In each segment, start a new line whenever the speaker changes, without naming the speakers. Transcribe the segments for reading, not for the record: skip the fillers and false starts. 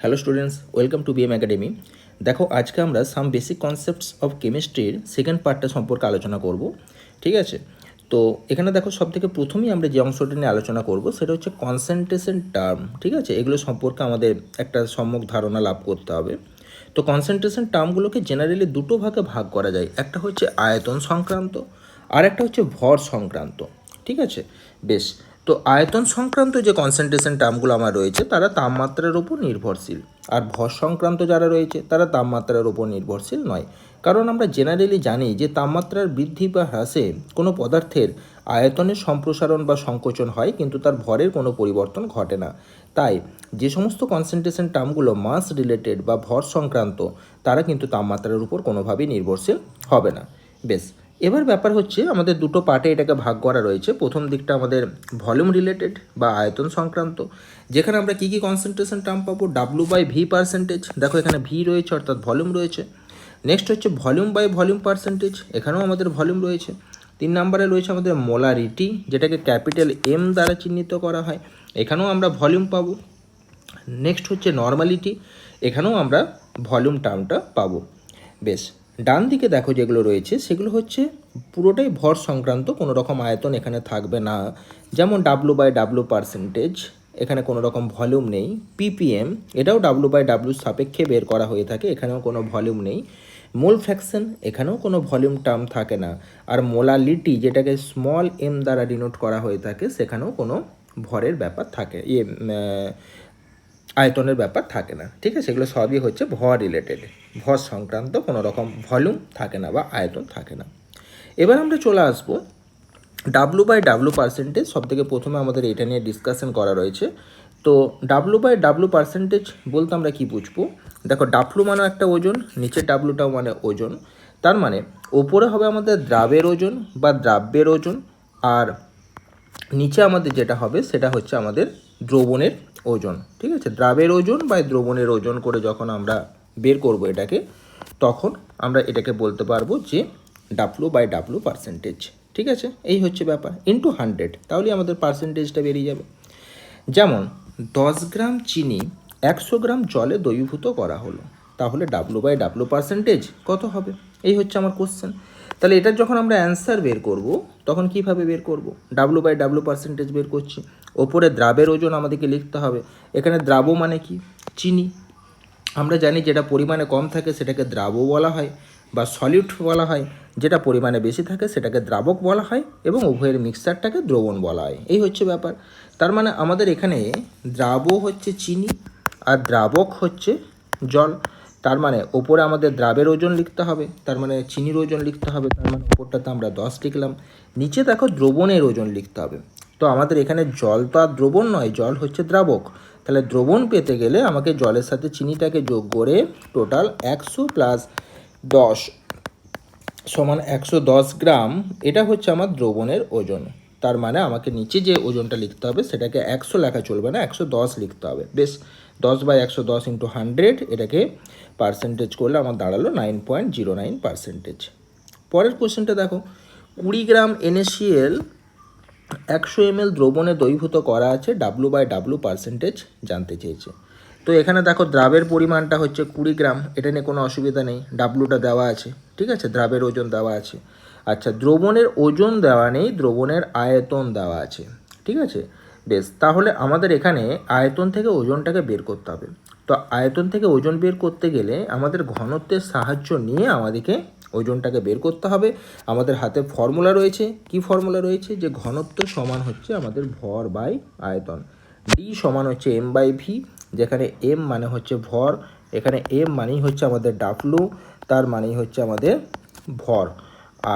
Hello students, welcome to BM academy. দেখো, আজকে আমরা সাম বেসিক কনসেপ্টস অফ কেমিস্ট্রির সেকেন্ড পার্টটা সম্পর্কে আলোচনা করব। ঠিক আছে, তো এখানে দেখো সবথেকে প্রথমেই আমরা যে অংশটা নিয়ে আলোচনা করব সেটা হচ্ছে কনসেন্ট্রেশন টার্ম। ঠিক আছে, এগুলো সম্পর্কে আমাদের একটা সম্যক ধারণা লাভ করতে হবে। তো কনসেন্ট্রেশন টার্মগুলোকে জেনারেলি দুটো ভাগে ভাগ করা যায়, একটা হচ্ছে আয়তন সংক্রান্ত আর একটা হচ্ছে ভর সংক্রান্ত। ঠিক আছে, বেশ। তো আয়তন সংক্রান্ত যে কনসেন্ট্রেশন টার্মগুলো আমার রয়েছে তারা তাপমাত্রার উপর নির্ভরশীল, আর ভর সংক্রান্ত যারা রয়েছে তারা তাপমাত্রার উপর নির্ভরশীল নয়। কারণ আমরা জেনারেলি জানি যে তাপমাত্রার বৃদ্ধি বা হ্রাসে কোনো পদার্থের আয়তনের সম্প্রসারণ বা সংকোচন হয়, কিন্তু তার ভরের কোনো পরিবর্তন ঘটে না। তাই যে সমস্ত কনসেন্ট্রেশন টার্মগুলো মাস রিলেটেড বা ভর সংক্রান্ত তারা কিন্তু তাপমাত্রার উপর কোনোভাবেই নির্ভরশীল হবে না। বেশ, এবার ব্যাপার হচ্ছে আমাদের দুটো পার্টে এটাকে ভাগ করা রয়েছে। প্রথম দিকটা আমাদের ভলিউম রিলেটেড বা আয়তন সংক্রান্ত, যেখানে আমরা কী কী কনসেন্ট্রেশন টার্ম পাবো। ডাব্লু/ভি পার্সেন্টেজ, দেখো এখানে ভি রয়েছে অর্থাৎ ভলিউম রয়েছে। নেক্সট হচ্ছে ভলিউম/ভলিউম পার্সেন্টেজ, এখানেও আমাদের ভলিউম রয়েছে। 3 নম্বরে রয়েছে আমাদের মোলারিটি, যেটাকে ক্যাপিটাল এম দ্বারা চিহ্নিত করা হয়, এখানেও আমরা ভলিউম পাবো। নেক্সট হচ্ছে নর্মালিটি, এখানেও আমরা ভলিউম টার্মটা পাবো। বেশ, ডান দিকে দেখো যেগুলো রয়েছে সেগুলো হচ্ছে পুরোটাই ভর সংক্রান্ত, কোনো রকম আয়তন এখানে থাকবে না। যেমন ডাব্লু/ডাব্লু পার্সেন্টেজ, এখানে কোনো রকম ভলিউম নেই। পিপিএম, এটাও ডাব্লু/ডাব্লুর সাপেক্ষে বের করা হয়ে থাকে, এখানেও কোনো ভলিউম নেই। মোল ফ্র্যাকশন, এখানেও কোনো ভলিউম টার্ম থাকে না। আর মোলালিটি, যেটাকে স্মল এম দ্বারা ডিনোট করা হয়ে থাকে, সেখানেও কোনো ভরের ব্যাপার থাকে, আয়তনের ব্যাপার থাকে না। ঠিক আছে, এগুলো সবই হচ্ছে ভর রিলেটেড, ভর সংক্রান্ত, কোনো রকম ভলিউম থাকে না বা আয়তন থাকে না। এবার আমরা চলে আসবো ডাব্লু/ডাব্লু পার্সেন্টেজ। সবথেকে প্রথমে আমাদের এটা নিয়ে ডিসকাশন করা রয়েছে। তো ডাব্লু/ডাব্লু পার্সেন্টেজ বলতে আমরা কী বুঝবো। দেখো, ডাব্লু মানে একটা ওজন, নিচের ডাব্লুটাও মানে ওজন। তার মানে ওপরে হবে আমাদের দ্রাবের ওজন বা দ্রাব্যের ওজন, আর নিচে আমাদের যেটা হবে সেটা হচ্ছে আমাদের দ্রবণের ওজন। ঠিক আছে, দ্রাবের ওজন বা দ্রবণের ওজন করে যখন আমরা বের করব এটাকে, তখন আমরা এটাকে বলতে পারবো যে ডাব্লু/ডাব্লু পার্সেন্টেজ। ঠিক আছে, এই হচ্ছে ব্যাপার, ইন্টু 100, তাহলে আমাদের পার্সেন্টেজটা বেরিয়ে যাবে। যেমন 10 গ্রাম চিনি 100 গ্রাম জলে দ্রবীভূত করা হলো, তাহলে ডাব্লু/ডাব্লু পার্সেন্টেজ কত হবে, এই হচ্ছে আমার কোশ্চেন। তাহলে এটার যখন আমরা অ্যান্সার বের করব তখন কিভাবে বের করব। ডাব্লু/ডাব্লু পার্সেন্টেজ বের করছি, ওপরে দ্রাবের ওজন আমাদেরকে লিখতে হবে। এখানে দ্রাব মানে কি, চিনি। আমরা জানি যেটা পরিমাণে কম থাকে সেটাকে দ্রাব বলা হয় বা সলিউট বলা হয়, যেটা পরিমাণে বেশি থাকে সেটাকে দ্রাবক বলা হয়, এবং উভয়ের মিক্সচারটাকে দ্রবণ বলা হয়। এই হচ্ছে ব্যাপার। তার মানে আমাদের এখানে দ্রাব হচ্ছে চিনি আর দ্রাবক হচ্ছে জল। তার মানে ওপরে আমাদের দ্রাবের ওজন লিখতে হবে, তার মানে চিনির ওজন লিখতে হবে, তার মানে ওপরটাতে আমরা 10 লিখলাম। নিচে দেখো দ্রবণের ওজন লিখতে হবে। তো আমাদের এখানে জল তো আর দ্রবণ নয়, জল হচ্ছে দ্রাবক। তাহলে দ্রবণ পেতে গেলে আমাকে জলের সাথে চিনিটাকে যোগ করে টোটাল 100 + 10 সমান 110 গ্রাম, এটা হচ্ছে আমার দ্রবণের ওজন। তার মানে আমাকে নিচে যে ওজনটা লিখতে হবে সেটাকে 100 লেখা চলবে না, 110 লিখতে হবে। বেশ, 10/110 × 100, এটাকে পার্সেন্টেজ করলে আমার দাঁড়ালো 9.09%। পরের কোশ্চেনটা দেখো, 20 গ্রাম NaCl 100 ml দ্রবণে দ্রবীভূত করা আছে, ডাব্লু/ডাব্লু পার্সেন্টেজ জানতে চেয়েছে। তো এখানে দেখো দ্রাবের পরিমাণটা হচ্ছে 20 গ্রাম, এটা নিয়ে কোনো অসুবিধা নেই, ডাব্লুটা দেওয়া আছে। ঠিক আছে, দ্রাবের ওজন দেওয়া আছে। আচ্ছা, দ্রবণের ওজন দেওয়া নেই, দ্রবণের আয়তন দেওয়া আছে। ঠিক আছে, বেশ, তাহলে আমাদের এখানে আয়তন থেকে ওজনটাকে বের করতে হবে। তো আয়তন থেকে ওজন বের করতে গেলে আমাদের ঘনত্বের সাহায্য নিয়ে আমাদেরকে ওজনটাকে বের করতে হবে। আমাদের হাতে ফর্মুলা রয়েছে, কি ফর্মুলা রয়েছে, যে ঘনত্ব সমান হচ্ছে আমাদের ভর বাই আয়তন। ডি সমান হচ্ছে M/ভি, যেখানে এম মানে হচ্ছে ভর, এখানে এম মানেই হচ্ছে আমাদের ডাব্লু, তার মানেই হচ্ছে আমাদের ভর,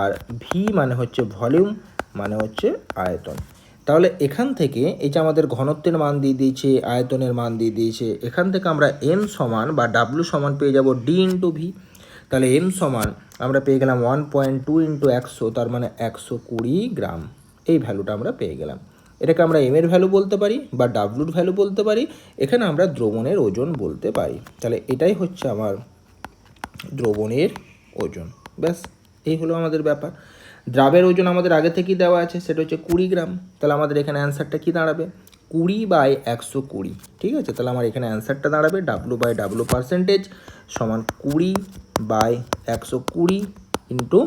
আর ভি মানে হচ্ছে ভলিউম, মানে হচ্ছে আয়তন। তাহলে এখান থেকে এই যে আমাদের ঘনত্বের মান দিয়ে দিয়েছে, আয়তনের মান দিয়ে দিয়েছে, এখান থেকে আমরা এম সমান বা ডাব্লু সমান পেয়ে যাব ডি × ভি। তাহলে এম সমান আমরা পেয়ে গেলাম 1.2 × 100, তার মানে 120 গ্রাম, এই ভ্যালুটা আমরা পেয়ে গেলাম। এটাকে আমরা এম এর ভ্যালু বলতে পারি বা ডাব্লুর ভ্যালু বলতে পারি, এখানে আমরা দ্রবণের ওজন বলতে পারি। তাহলে এটাই হচ্ছে আমার দ্রবণের ওজন। ব্যাস, এই হলো আমাদের ব্যাপার। দ্রাবের ওজন আমাদের আগে থেকেই দেওয়া আছে, সেটা হচ্ছে 20 গ্রাম। তাহলে আমাদের এখানে অ্যান্সারটা কী দাঁড়াবে, 20/120, ঠিক আছে। তাহলে আমার এখানে অ্যান্সারটা দাঁড়াবে W/W% সমান 20/120 ইন্টু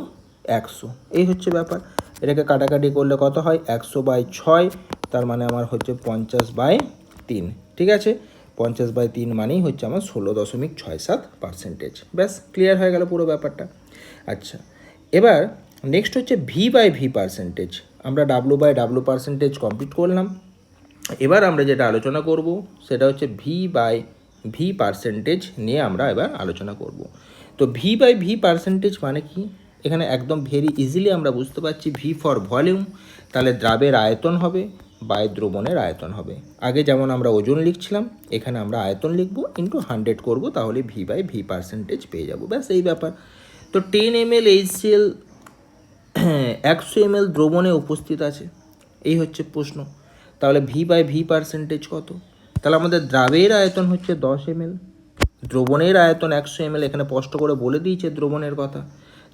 100। এই হচ্ছে ব্যাপার। এটাকে কাটাকাটি করলে কত হয়, 100/6, তার মানে আমার হচ্ছে 50/3, ঠিক আছে। 50/3 মানেই হচ্ছে আমার 16.67%। ব্যাস ক্লিয়ার হয়ে গেল পুরো ব্যাপারটা। আচ্ছা, এবার নেক্সট হচ্ছে V/V%। আমরা W/W% কমপ্লিট করলাম। এবার আমরা যেটা আলোচনা করব সেটা হচ্ছে V/V% নিয়ে আমরা এবার আলোচনা করব। তো V/V% মানে কি, এখানে একদম ভেরি ইজিলি আমরা বুঝতে পারছি, ভি ফর ভলিউম, তাহলে দ্রাবের আয়তন হবে বাই দ্রবণের আয়তন হবে। আগে যেমন আমরা ওজন লিখছিলাম, এখানে আমরা আয়তন লিখব ইন্টু 100 করব, তাহলে V/V% পেয়ে যাব। ব্যাস এই ব্যাপার। তো 10 ml HCl 100 ml দ্রবণে উপস্থিত আছে, এই হচ্ছে প্রশ্ন। তাহলে V/V% কত? তাহলে আমাদের দ্রাবের আয়তন হচ্ছে 10 ml, দ্রবণের আয়তন 100 ml, এখানে স্পষ্ট করে বলে দিয়েছে দ্রবণের কথা।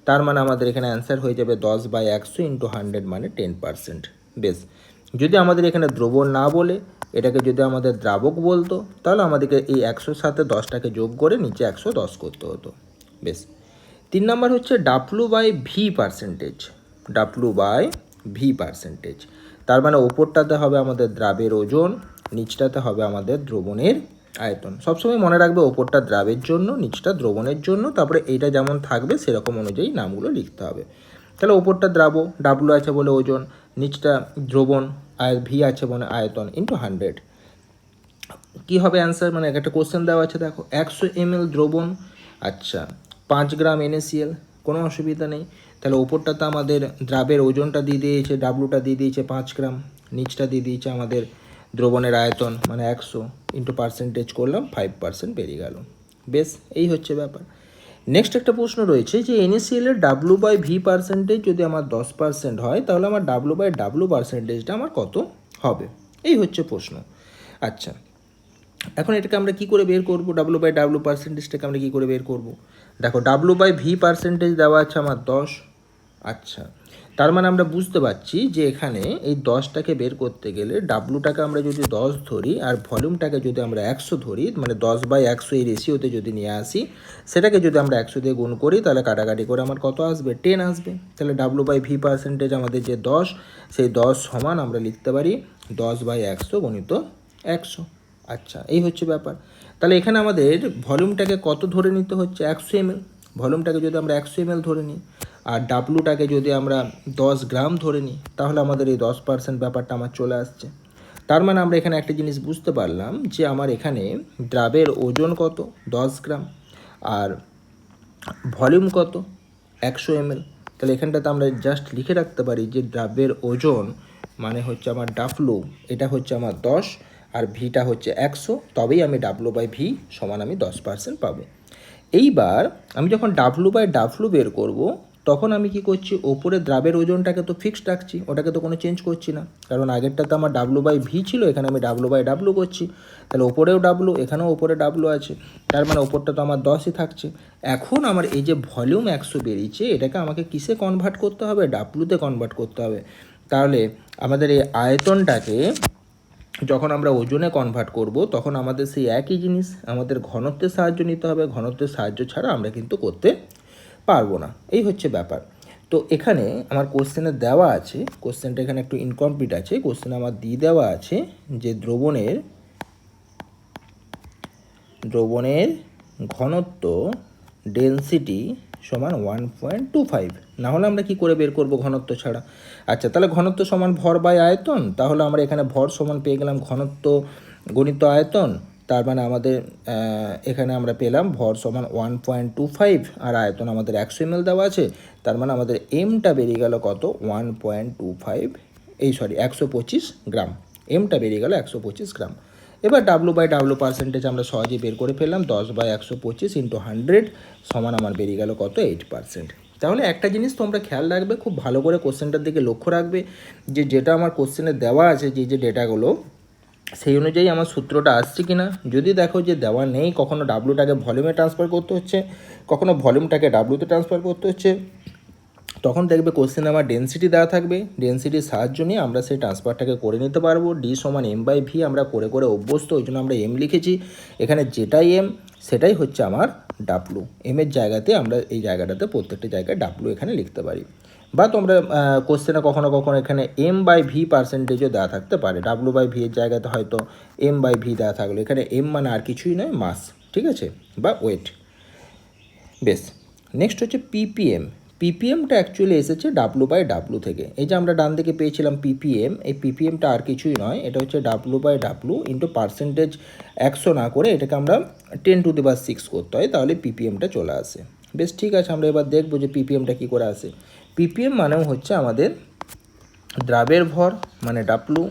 তার মানে আমাদের এখানে অ্যান্সার হয়ে যাবে 10/100 ইন্টু 100 মানে 10%। বেশ, যদি আমাদের এখানে দ্রবণ না বলে এটাকে যদি আমাদের দ্রাবক বলতো, তাহলে আমাদেরকে এই 100-র সাথে 10টাকে যোগ করে নিচে 110 করতে হতো। বেশ, 3 নম্বর হচ্ছে W/V%। W/V%, তার মানে ওপরটাতে হবে আমাদের দ্রাবের ওজন, নিচটাতে হবে আমাদের দ্রবণের আয়তন। সবসময় মনে রাখবে ওপরটা দ্রাবের জন্য, নিচটা দ্রবণের জন্য, তারপরে এইটা যেমন থাকবে সেরকম অনুযায়ী নামগুলো লিখতে হবে। তাহলে ওপরটা দ্রাব, ডাব্লু আছে বলে ওজন, নিচটা দ্রবণ, ভি আছে বলে আয়তন ইন্টু 100। কী হবে অ্যান্সার, মানে একটা কোশ্চেন দেওয়া আছে দেখো, 100 ml দ্রবণ, আচ্ছা 5 গ্রাম NaCl, কোনো অসুবিধা নেই। তাহলে ওপরটাতে আমাদের দ্রাবের ওজনটা দিয়ে দিয়েছে, ডাব্লুটা দিয়ে দিয়েছে 5 গ্রাম, নিচটা দিয়ে দিয়েছে আমাদের দ্রবণের আয়তন, মানে 100 ইন্টু পার্সেন্টেজ করলাম, 5% বেরিয়ে গেল। বেশ, এই হচ্ছে ব্যাপার। নেক্সট একটা প্রশ্ন রয়েছে যে NaCl এর W/V% যদি আমার 10% হয়, তাহলে আমার W/W%টা আমার কত হবে, এই হচ্ছে প্রশ্ন। আচ্ছা, এখন এটাকে আমরা কী করে বের করব, W/W%টাকে আমরা কী করে বের করব? দেখো W/V% দেওয়া আছে আমার 10। আচ্ছা, তার মানে আমরা বুঝতে পারছি যে এখানে এই 10টাকে বের করতে গেলে ডাব্লুটাকে আমরা যদি 10 ধরি আর ভলিউমটাকে যদি আমরা 100 ধরি, মানে 10/100 এই রেশিওতে যদি নিয়ে আসি, সেটাকে যদি আমরা 100 দিয়ে গুণ করি, তাহলে কাটাকাটি করে আমার কত আসবে, 10 আসবে। তাহলে W/V% আমাদের যে 10, সেই 10 সমান আমরা লিখতে পারি 10/100 গুণিত 100। আচ্ছা, এই হচ্ছে ব্যাপার। তাহলে এখানে আমাদের ভলিউমটাকে কত ধরে নিতে হচ্ছে, 100 ml। ভলিউমটাকে যদি আমরা 100 ml ধরে নিই আর ডাব্লুটাকে যদি আমরা 10 গ্রাম ধরে নিই, তাহলে আমাদের এই 10% ব্যাপারটা আমার চলে আসছে। তার মানে আমরা এখানে একটা জিনিস বুঝতে পারলাম যে আমার এখানে দ্রাবের ওজন কত, 10 গ্রাম, আর ভলিউম কত, 100 ml। তাহলে এখানটাতে আমরা জাস্ট লিখে রাখতে পারি যে দ্রাবের ওজন মানে হচ্ছে আমার ডাব্লু, এটা হচ্ছে আমার 10, আর ভিটা হচ্ছে 100, তবেই আমি W/V সমান আমি 10% পাবো। এইবার আমি যখন W/W বের করব, তখন আমি কি করছি, ওপরে দ্রাবের ওজনটাকে তো ফিক্সড রাখছি, ওটাকে তো কোনো চেঞ্জ করছি না, কারণ আগেরটাতে আমার W/V ছিল, এখানে আমি W/W করছি। তাহলে ওপরেও ডাব্লু, এখানেও ওপরে ডাব্লু আছে, তার মানে ওপরটা তো আমার 10ই থাকছে। এখন আমার এই যে ভলিউম 100 বেরিয়েছে, এটাকে আমাকে কিসে কনভার্ট করতে হবে, ডাব্লুতে কনভার্ট করতে হবে। তাহলে আমাদের এই আয়তনটাকে যখন আমরা ওজনে কনভার্ট করব, তখন আমাদের সেই একই জিনিস, আমাদের ঘনত্বের সাহায্য নিতে হবে। ঘনত্বের সাহায্য ছাড়া আমরা কিন্তু করতে পারবো না, এই হচ্ছে ব্যাপার। তো এখানে আমার কোশ্চেনে দেওয়া আছে, কোশ্চেনটা এখানে একটু ইনকমপ্লিট আছে, কোশ্চেনে আমার দিয়ে দেওয়া আছে যে দ্রবণের ঘনত্ব ডেনসিটি সমান 1.25। না হলে আমরা কি করে বের করব ঘনত্ব ছাড়া? আচ্ছা, তাহলে ঘনত্ব সমান ভর বাই আয়তন, তাহলে আমরা এখানে ভর সমান পেয়ে গেলাম ঘনত্ব গণিত আয়তন। তার মানে আমাদের এখানে আমরা পেলাম ভর সমান 1.25 আর আয়তন আমাদের 100 ml দেওয়া আছে। তার মানে আমাদের এমটা বেরিয়ে গেল কত, 1.25, 125 গ্রাম। এমটা বেরিয়ে গেল 125 গ্রাম। এবার W/W% আমরা সহজেই বের করে ফেললাম, 10/125 ইন্টু 100 সমান আমার বেরিয়ে গেল কত, 8%। তাহলে একটা জিনিস তোমরা খেয়াল রাখবে, খুব ভালো করে কোশ্চেনটার দিকে লক্ষ্য রাখবে, যে যেটা আমার কোশ্চেনে দেওয়া আছে, যে ডেটাগুলো, সেই অনুযায়ী আমার সূত্রটা আসছে কি না। যদি দেখো যে দেওয়া নেই, কখনো ডাব্লুটাকে ভলিউমে ট্রান্সফার করতে হচ্ছে, কখনো ভলিউমটাকে ডাব্লুতে ট্রান্সফার করতে হচ্ছে, তখন দেখবে কোশ্চেনে আমার ডেনসিটি দেওয়া থাকবে, ডেনসিটির সাহায্য নিয়ে আমরা সেই ট্রান্সফারটাকে করে নিতে পারবো। ডি সমান এম বাই ভি আমরা করে করে অভ্যস্ত, ওই জন্য আমরা এম লিখেছি। এখানে যেটাই এম সেটাই হচ্ছে আমার ডাব্লু। এমের জায়গাতে আমরা এই জায়গাটাতে প্রত্যেকটা জায়গায় ডাব্লু এখানে লিখতে পারি। বা তোমরা কোশ্চেনে কখনো কখনো এখানে এম বাই ভি পার্সেন্টেজও দেওয়া থাকতে পারে, ডাব্লু বাই ভি এর জায়গাতে হয়তো এম বাই ভি দেওয়া থাকলো। এখানে এম মানে আর কিছুই নয়, মাস, ঠিক আছে, বা ওয়েট। বেশ, নেক্সট হচ্ছে পিপিএম। পিপিএমটা অ্যাকচুয়ালি এসেছে ডাব্লু বাই ডাব্লু থেকে। এই যে আমরা ডান দিকে পেয়েছিলাম পিপিএম, এই পিপিএমটা আর কিছুই নয়, এটা হচ্ছে W by W into percentage 100 না করে এটাকে আমরা 10⁶ করতে হয়, তাহলে পিপিএমটা চলে আসে। বেশ, ঠিক আছে, আমরা এবার দেখবো যে পিপিএমটা কী করে আসে। পিপিএম মানেও হচ্ছে আমাদের দ্রাবের ভর মানে ডাব্লু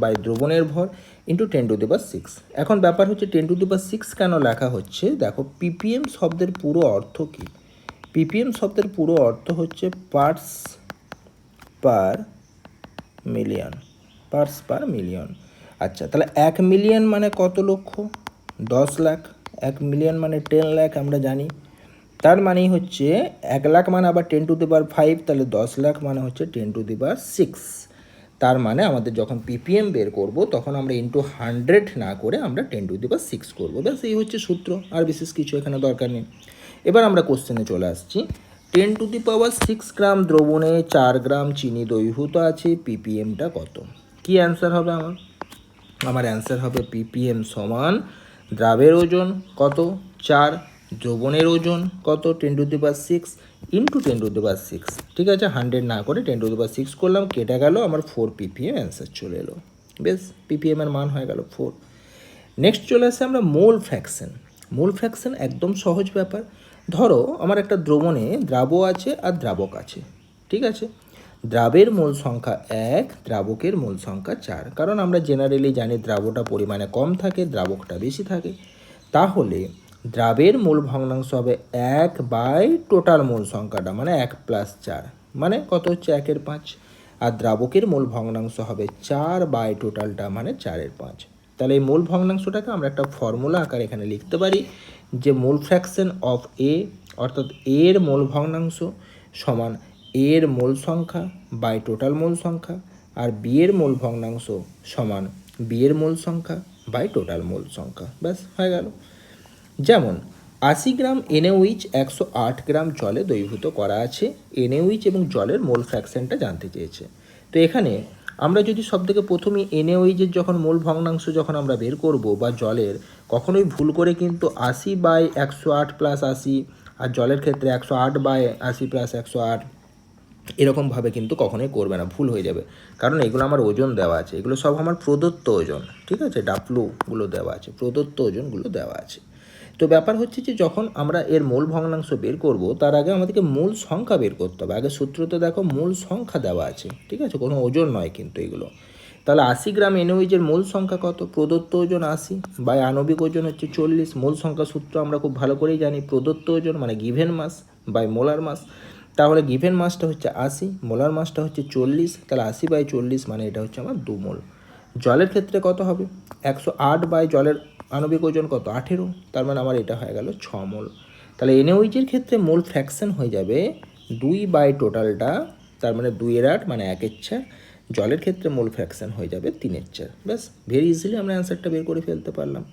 বাই দ্রবণের ভর ইন্টু 10⁶। এখন ব্যাপার হচ্ছে 10⁶ কেন লেখা হচ্ছে। দেখো, পিপিএম শব্দের পুরো অর্থ কী? পিপিএম শব্দের পুরো অর্থ হচ্ছে parts per million, parts per million. আচ্ছা, তাহলে 1 মিলিয়ন মানে কত লক্ষ? 10 লাখ। 1 মিলিয়ন মানে 10 লাখ আমরা জানি। তার মানেই হচ্ছে 1 লাখ মানে আবার 10⁵, তাহলে 10 লাখ মানে হচ্ছে 10⁶। তার মানে আমাদের যখন পিপিএম বের করব তখন আমরা ইন্টু 100 না করে আমরা 10⁶ করবো। ব্যাস, এই হচ্ছে সূত্র, আর বিশেষ কিছু এখানে দরকার নেই। এবার আমরা কোশ্চেনে চলে আসছি। 10⁶ গ্রাম দ্রবণে 4 গ্রাম চিনি দ্রবীভূত আছে, পিপিএমটা কত? কি অ্যান্সার হবে আমার? আমার অ্যান্সার হবে পিপিএম সমান দ্রাবের ওজন কত? 4, দ্রবণের ওজন কত? 10⁶ ইন্টু 10⁶। ঠিক আছে, 100 না করে 10⁶ করলাম, কেটে গেল, আমার 4 পিপিএম অ্যান্সার চলে এলো। বেশ, পিপিএমের মান হয়ে গেল 4। নেক্সট চলে আসে আমরা মোল ফ্র্যাকশন। মোল ফ্র্যাকশন একদম সহজ ব্যাপার। ধরো আমার একটা দ্রবণে দ্রাবক আছে আর দ্রাবক আছে, ঠিক আছে। দ্রাবের মোল সংখ্যা 1, দ্রাবকের মোল সংখ্যা 4। কারণ আমরা জেনারেলি জানি দ্রাবকটা পরিমাণে কম থাকে, দ্রাবকটা বেশি থাকে। তাহলে দ্রাবের মোল ভগ্নাংশ হবে 1 বাই টোটাল মোল সংখ্যাটা, মানে 1 + 4, মানে কত হচ্ছে 1/5। আর দ্রাবকের মোল ভগ্নাংশ হবে 4 বাই টোটালটা, মানে 4/5। তাহলে এই মোল ভগ্নাংশটাকে আমরা একটা ফর্মুলা আকারে এখানে লিখতে পারি, যে মোল ফ্র্যাকশন অফ এ, অর্থাৎ এর মোল ভগ্নাংশ সমান এর মোল সংখ্যা বাই টোটাল মোল সংখ্যা, আর বি এর মোল ভগ্নাংশ সমান বি এর মোল সংখ্যা বাই টোটাল মোল সংখ্যা। ব্যাস, হয়ে গেল। যেমন 80 গ্রাম NaOH 108 গ্রাম জলে দ্রবীভূত করা আছে। NaOH এবং জলের মোল ফ্র্যাকশনটা জানতে চেয়েছে। তো এখানে আমরা যদি সবথেকে প্রথমেই NaOH-এর যখন মোল ভগ্নাংশ যখন আমরা বের করব বা জলের, কখনোই ভুল করে কিন্তু 80/108 + 80, আর জলের ক্ষেত্রে 108/80 + 108 এরকমভাবে কিন্তু কখনোই করবে না, ভুল হয়ে যাবে। কারণ এগুলো আমার ওজন দেওয়া আছে, এগুলো সব আমার প্রদত্ত ওজন, ঠিক আছে, ডাব্লুগুলো দেওয়া আছে, প্রদত্ত ওজনগুলো দেওয়া আছে। তো ব্যাপার হচ্ছে যে যখন আমরা এর মূল ভগ্নাংশ বের করব তার আগে আমাদেরকে মূল সংখ্যা বের করতে হবে। আগে সূত্রতে দেখো মূল সংখ্যা দেওয়া আছে, ঠিক আছে, কোনো ওজন নয় কিন্তু এগুলো। তাহলে 80 গ্রাম NaOH-এর মূল সংখ্যা কত? প্রদত্ত ওজন 80 বাই আণবিক ওজন হচ্ছে 40। মূল সংখ্যা সূত্র আমরা খুব ভালো করেই জানি, প্রদত্ত ওজন মানে given mass by molar mass. তাহলে গিভেন মাসটা হচ্ছে 80, মোলার মাসটা হচ্ছে 40, তাহলে 80/40 মানে এটা হচ্ছে আমার 2 মোল। জলের ক্ষেত্রে কত হবে? 108 বাই জলের আণবিক ওজন কত? 18, তার মানে আমার এটা হয়ে গেল 6 মোল। তাহলে NaOH-এর ক্ষেত্রে মোল ফ্র্যাকশন হয়ে যাবে 2 বাই টোটালটা, তার মানে 2/8 মানে 1/4। জলের ক্ষেত্রে মোল ফ্র্যাকশন হয়ে যাবে 3/4। ব্যাস, ভেরি ইজিলি আমরা অ্যান্সারটা বের করে ফেলতে পারলাম।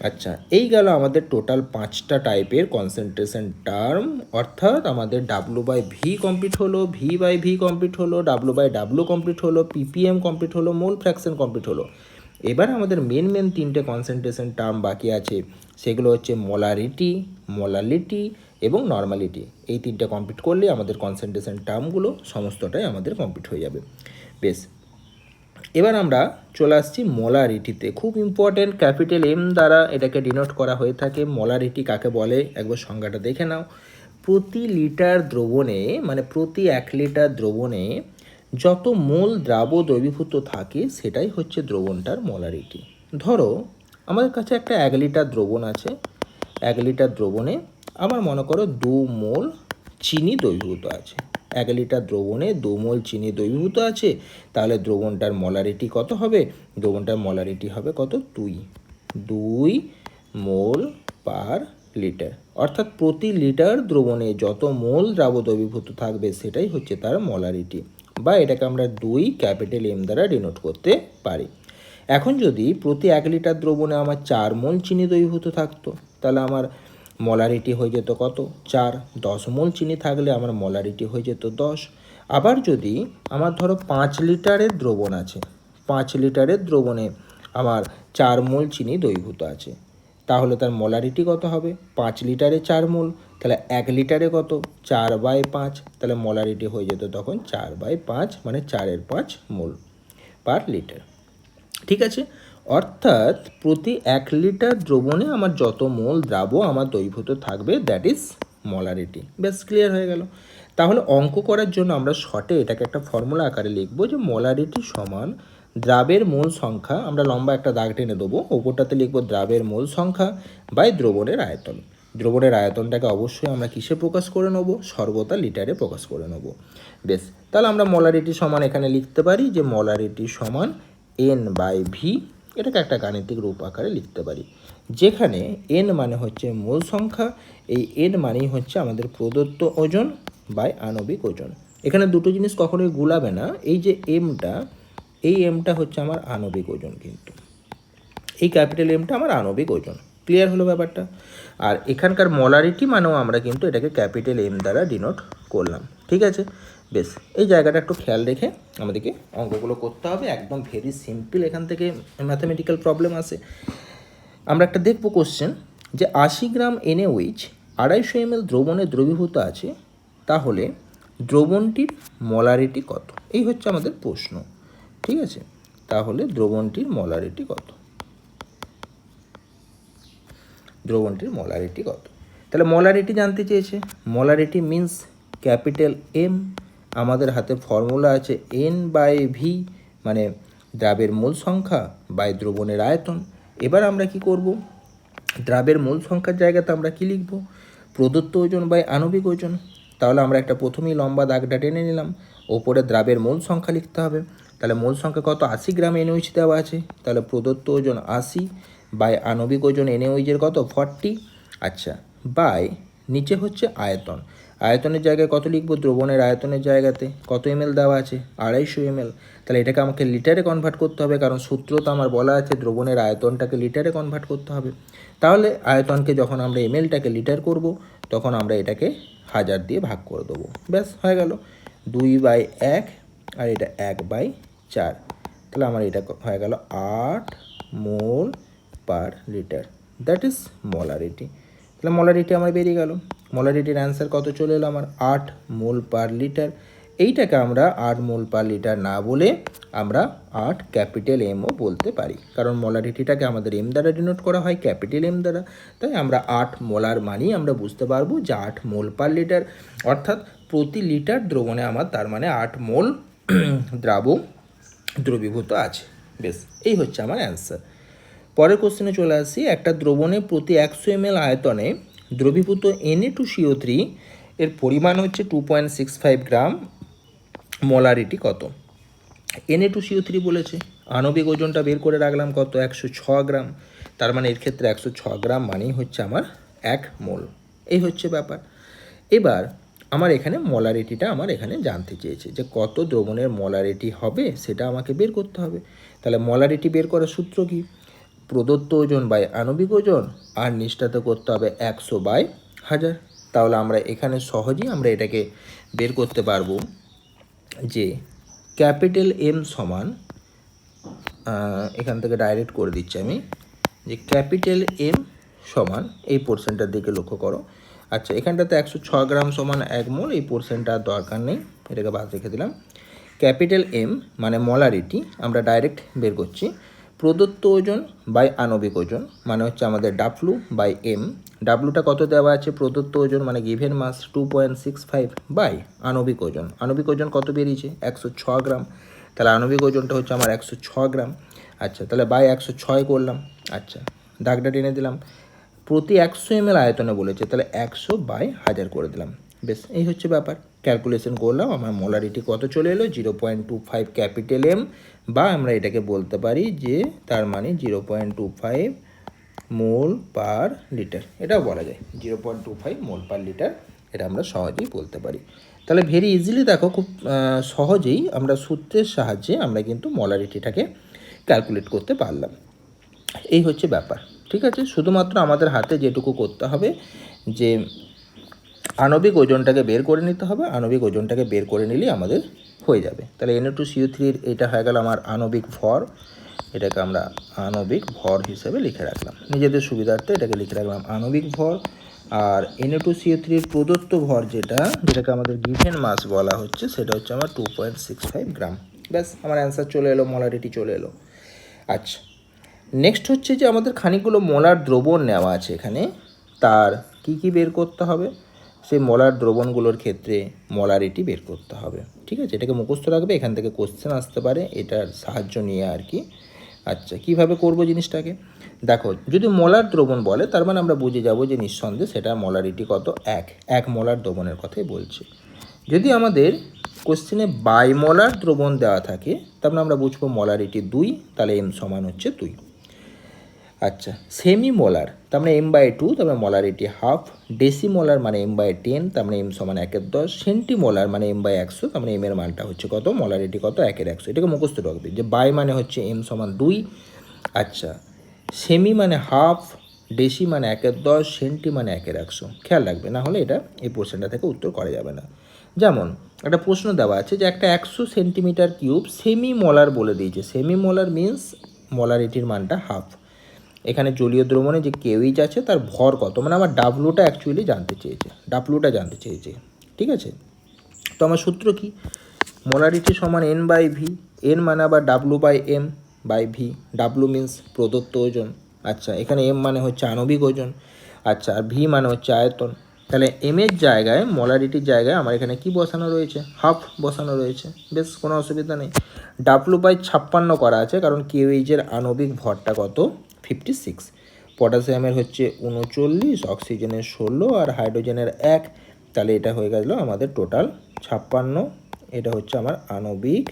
আচ্ছা, এই গেল আমাদের টোটাল 5টা টাইপের কনসেন্ট্রেশন টার্ম, অর্থাৎ আমাদের W/V কমপ্লিট হলো, V/V কমপ্লিট হলো, W/W কমপ্লিট হলো, PPM কমপ্লিট হলো, মোল ফ্র্যাকশন কমপ্লিট হলো। এবার আমাদের মেন 3টে কনসেন্ট্রেশন টার্ম বাকি আছে, সেগুলো হচ্ছে মোলারিটি, মোলালিটি এবং নর্মালিটি। এই 3টে কমপ্লিট করলে আমাদের কনসেন্ট্রেশন টার্মগুলো সমস্তটাই আমাদের কমপ্লিট হয়ে যাবে। বেশ, এবার আমরা চলে আসছি মোলারিটিতে। খুব ইম্পর্টেন্ট, ক্যাপিটাল M দ্বারা এটাকে ডিনোট করা হয়ে থাকে। মোলারিটি কাকে বলে একবার সংজ্ঞাটা দেখে নাও। প্রতি লিটার দ্রবণে, মানে প্রতি 1 লিটার দ্রবণে যত মোল দ্রবীভূত থাকে সেটাই হচ্ছে দ্রবণটার মোলারিটি। ধরো আমাদের কাছে একটা 1 লিটার দ্রবণ আছে। 1 লিটার দ্রবণে আমার মনে করো 2 মোল চিনি দ্রবীভূত আছে। 1 লিটার দ্রবণে 2 মোল চিনি দ্রবীভূত আছে, তাহলে দ্রবণটার মোলারিটি কত হবে? দ্রবণটার মোলারিটি হবে কত? 2 মোল পার লিটার, অর্থাৎ প্রতি লিটার দ্রবণে যত মোল দ্রাব দ্রবীভূত থাকবে সেটাই হচ্ছে তার মোলারিটি, বা এটাকে আমরা 2 ক্যাপিটাল এম দ্বারা ডিনোট করতে পারি। এখন যদি প্রতি 1 লিটার দ্রবণে আমার 4 মোল চিনি দ্রবীভূত থাকতো, তাহলে আমার মোলারিটি হয়ে যেত কত? 4। 10 মোল চিনি থাকলে আমার মোলারিটি হয়ে যেত 10। আবার যদি আমার ধরো 5 লিটারের দ্রবণ আছে, 5 লিটারের দ্রবণে আমার 4 মোল চিনি দ্রবীভূত আছে, তাহলে তার মোলারিটি কত হবে? 5 লিটারে 4 মোল, তাহলে 1 লিটারে কত? 4/5, তাহলে মোলারিটি হয়ে যেত তখন 4/5, মানে 4/5 মোল পার লিটার। ঠিক আছে, অর্থাৎ প্রতি 1 লিটার দ্রবণে আমার যত মোল দ্রাব আমার দ্রবীভূত থাকবে, দ্যাট ইজ মোলারিটি। বেশ ক্লিয়ার হয়ে গেল। তাহলে অঙ্ক করার জন্য আমরা শর্টে এটাকে একটা ফর্মুলা আকারে লিখবো যে মোলারিটি সমান দ্রাবের মোল সংখ্যা, আমরা লম্বা একটা দাগ টেনে দেবো, ওপরটাতে লিখবো দ্রাবের মোল সংখ্যা বাই দ্রবণের আয়তন। দ্রবণের আয়তনটাকে অবশ্যই আমরা কিসে প্রকাশ করে নেব? সর্বদা লিটারে প্রকাশ করে নেব। বেশ, তাহলে আমরা মোলারিটি সমান এখানে লিখতে পারি যে মোলারিটি সমান N/V, এটাকে একটা গাণিতিক রূপ আকারে লিখতে পারি, যেখানে N মানে হচ্ছে মোল সংখ্যা, এই N মানেই হচ্ছে আমাদের প্রদত্ত ওজন বাই আণবিক ওজন। এখানে দুটো জিনিস কখনোই গুলাবে না, এই যে এমটা হচ্ছে আমার আণবিক ওজন, কিন্তু এই ক্যাপিটাল এমটা আমার আণবিক ওজন। ক্লিয়ার হলো ব্যাপারটা? আর এখানকার মোলারিটি মানেও আমরা কিন্তু এটাকে ক্যাপিটাল এম দ্বারা ডিনোট করলাম। ঠিক আছে, বেশ, এই জায়গাটা একটু খেয়াল রেখে আমাদেরকে অঙ্কগুলো করতে হবে, একদম ভেরি সিম্পল। এখান থেকে ম্যাথামেটিক্যাল প্রবলেম আসে। আমরা একটা দেখব কোশ্চেন, যে 80 গ্রাম NaOH 250 ml দ্রবণে দ্রবীভূত আছে, তাহলে দ্রবণটির মোলারিটি কত? এই হচ্ছে আমাদের প্রশ্ন। ঠিক আছে, তাহলে দ্রবণটির মোলারিটি কত? দ্রবণটির মোলারিটি কত? তাহলে মোলারিটি জানতে চেয়েছে। মোলারিটি মিন্স ক্যাপিটাল এম, আমাদের হাতে ফর্মুলা আছে N/V, মানে দ্রাবের মোল সংখ্যা বাই দ্রবণের আয়তন। এবার আমরা কি করব? দ্রাবের মোল সংখ্যার জায়গাতে আমরা কি লিখব? প্রদত্ত ওজন বাই আণবিক ওজন। তাহলে আমরা একটা প্রথমেই লম্বা দাগটা টেনে নিলাম, ওপরে দ্রাবের মোল সংখ্যা লিখতে হবে। তাহলে মোল সংখ্যা কত? 80 গ্রাম NaOH দেওয়া আছে, তাহলে প্রদত্ত ওজন 80 বাই আণবিক ওজন NaOH কত? 40। আচ্ছা, বাই নিচে হচ্ছে আয়তন। আয়তনের জায়গায় কত লিখবো? দ্রবণের আয়তনের জায়গাতে কত ml দেওয়া আছে? 250 ml। তাহলে এটাকে আমাকে লিটারে কনভার্ট করতে হবে, কারণ সূত্র তো আমার বলা আছে দ্রবণের আয়তনটাকে লিটারে কনভার্ট করতে হবে। তাহলে আয়তনকে যখন আমরা mlটাকে লিটার করব, তখন আমরা এটাকে 1000 দিয়ে ভাগ করে দেবো। ব্যাস হয়ে গেল 2/1, আর এটা 1/4। তাহলে আমার এটা হয়ে গেল 8 mole per litre, that is molarity. তাহলে মোলারিটি আমার বেরিয়ে গেল। মোলারিটির অ্যান্সার কত চলে এলো আমার? 8 মোল পার লিটার। এইটাকে আমরা 8 মোল পার লিটার না বলে আমরা 8 ক্যাপিটাল এমও বলতে পারি, কারণ মোলারিটিটাকে আমাদের এম দ্বারা ডিনোট করা হয়, ক্যাপিটাল এম দ্বারা। তাই আমরা 8 মোলার মানেই আমরা বুঝতে পারবো যে 8 মোল পার লিটার, অর্থাৎ প্রতি লিটার দ্রবণে আমার তার মানে 8 মোল দ্রবীভূত আছে। বেশ, এই হচ্ছে আমার অ্যান্সার। পরের কোশ্চেনে চলে আসি। একটা দ্রবণে প্রতি 100 ml আয়তনে দ্রবীভূত Na2CO3 এর পরিমাণ হচ্ছে 2.65 গ্রাম, মোলারিটি কত? Na2CO3 বলেছে, আণবিক ওজনটা বের করে রাখলাম কত? 106 গ্রাম। তার মানে এর ক্ষেত্রে 106 গ্রাম মানেই হচ্ছে আমার 1 মোল। এই হচ্ছে ব্যাপার। এবার আমার এখানে মোলারিটিটা আমার এখানে জানতে চেয়েছে, যে কত দ্রবণের মোলারিটি হবে সেটা আমাকে বের করতে হবে। তাহলে মোলারিটি বের করার সূত্র কি? প্রদত্ত ওজন বাই আণবিক ওজন, আর নিচটাতে করতে হবে 100/1000। তাহলে আমরা এখানে সহজেই আমরা এটাকে বের করতে পারবো যে ক্যাপিটাল এম সমান, এখান থেকে ডাইরেক্ট করে দিচ্ছি আমি, যে ক্যাপিটাল এম সমান, এই পোর্শনটার দিকে লক্ষ্য করো। আচ্ছা, এখানটাতে 106 গ্রাম সমান 1 মোল, এই পোর্শনটা দরকার নেই, এটাকে বাদ রেখে দিলাম। ক্যাপিটাল এম মানে মোলারিটি আমরা ডাইরেক্ট বের করছি, প্রদত্ত ওজন বাই আণবিক ওজন মানে হচ্ছে আমাদের W/M। ডাব্লুটা কত দেওয়া আছে? প্রদত্ত ওজন মানে গিভেন মাস 2.65 বাই আণবিক ওজন। আণবিক ওজন কত বেরিয়েছে? 106 গ্রাম। তাহলে আণবিক ওজনটা হচ্ছে আমার 106 গ্রাম। আচ্ছা, তাহলে বাই 106 করলাম। আচ্ছা, দাগটা টেনে দিলাম। প্রতি 100 ml আয়তনে বলেছে, তাহলে 100/1000 করে দিলাম। বেশ, এই হচ্ছে ব্যাপার। ক্যালকুলেশন করলাম, আমার মোলারিটি কত চলে এলো? 0.25 ক্যাপিটাল এম, বা আমরা এটাকে বলতে পারি যে তার মানে 0.25 মোল পার লিটার, এটাও বলা যায় 0.25 মোল পার লিটার, এটা আমরা সহজেই বলতে পারি। তাহলে ভেরি ইজিলি দেখো, খুব সহজেই আমরা সূত্রের সাহায্যে আমরা কিন্তু মলারিটিটাকে ক্যালকুলেট করতে পারলাম। এই হচ্ছে ব্যাপার, ঠিক আছে। শুধুমাত্র আমাদের হাতে যেটুকু করতে হবে যে আণবিক ওজনটাকে বের করে নিতে হবে, আণবিক ওজনটাকে বের করে নিলেই আমাদের হয়ে যাবে। তাহলে Na2CO3 এটা হয়ে গেল আমার আণবিক ভর, এটাকে আমরা আণবিক ভর হিসেবে লিখে রাখলাম, নিজেদের সুবিধার্থে এটাকে লিখে রাখলাম আণবিক ভর। আর Na2CO3 প্রদত্ত ভর যেটাকে আমাদের গিভেন মাস বলা হচ্ছে, সেটা হচ্ছে আমার 2.65 গ্রাম। ব্যাস, আমার অ্যান্সার চলে এলো, মলারিটি চলে এলো। আচ্ছা, নেক্সট হচ্ছে যে আমাদের খানিকগুলো মলার দ্রবণ নেওয়া আছে এখানে, তার কি বের করতে হবে, সেই মলার দ্রবণগুলোর ক্ষেত্রে মলারিটি বের করতে হবে, ঠিক আছে। এটাকে মুখস্থ রাখবে, এখান থেকে কোশ্চেন আসতে পারে এটার সাহায্য নিয়ে আর কি। আচ্ছা, কিভাবে করব জিনিসটাকে দেখো, যদি মলার দ্রবণ বলে তার মানে আমরা বুঝে যাব যে নিঃসন্দেহে সেটা মলারিটি কত, এক মলার দ্রবণের কথাই বলছে। যদি আমাদের কোশ্চেনে বাইমলার দ্রবণ দেওয়া থাকে তার মানে আমরা বুঝবো মলারিটি 2, তাহলে m সমান হচ্ছে 2। আচ্ছা, সেমি মোলার তার মানে m/2, তার মানে মলারিটি হাফ। ডেসিমোলার মানে m/10, তার মানে m সমান 1/10। সেন্টিমোলার মানে m/100, তার মানে m এর মানটা হচ্ছে কত, মলারিটি কত, 1/100। এটাকে মুখস্থ রাখবে যে বাই মানে হচ্ছে m সমান 2। আচ্ছা, সেমি মানে হাফ, ডেসি মানে 1/10, সেন্টি মানে 1/100। খেয়াল রাখবে, না হলে এটা এই পোর্শনটা থেকে উত্তর করা যাবে না। যেমন একটা প্রশ্ন দেওয়া আছে যে একটা 100 সেন্টিমিটার কিউব সেমি মোলার বলে দিয়েছে, সেমি মোলার মিন্স মলারিটির মানটা হাফ। এখানে জলীয় দ্রবণে যে কেউইচ আছে তার ভর কত, মানে আমার ডাব্লুটা অ্যাকচুয়ালি জানতে চেয়েছে, ঠিক আছে। তো আমার সূত্র কি, মোলারিটি সমান n/v, n মানে আবার w/m/v, w মিন্স প্রদত্ত ওজন। আচ্ছা, এখানে m মানে হচ্ছে আণবিক ওজন। আচ্ছা, আর v মানে হচ্ছে আয়তন। তাহলে m এর জায়গায়, মলারিটির জায়গায় আমার এখানে কি বসানো রয়েছে, হাফ বসানো রয়েছে, বেশ কোনো অসুবিধা নেই। w/56 করা আছে কারণ কেউইচের আণবিক ভরটা কত, 56। পটাশিয়ামের হচ্ছে 39, অক্সিজেনের 16 আর হাইড্রোজেনের 1, তাহলে এটা হয়ে গেল আমাদের টোটাল 56। এটা হচ্ছে আমার আণবিক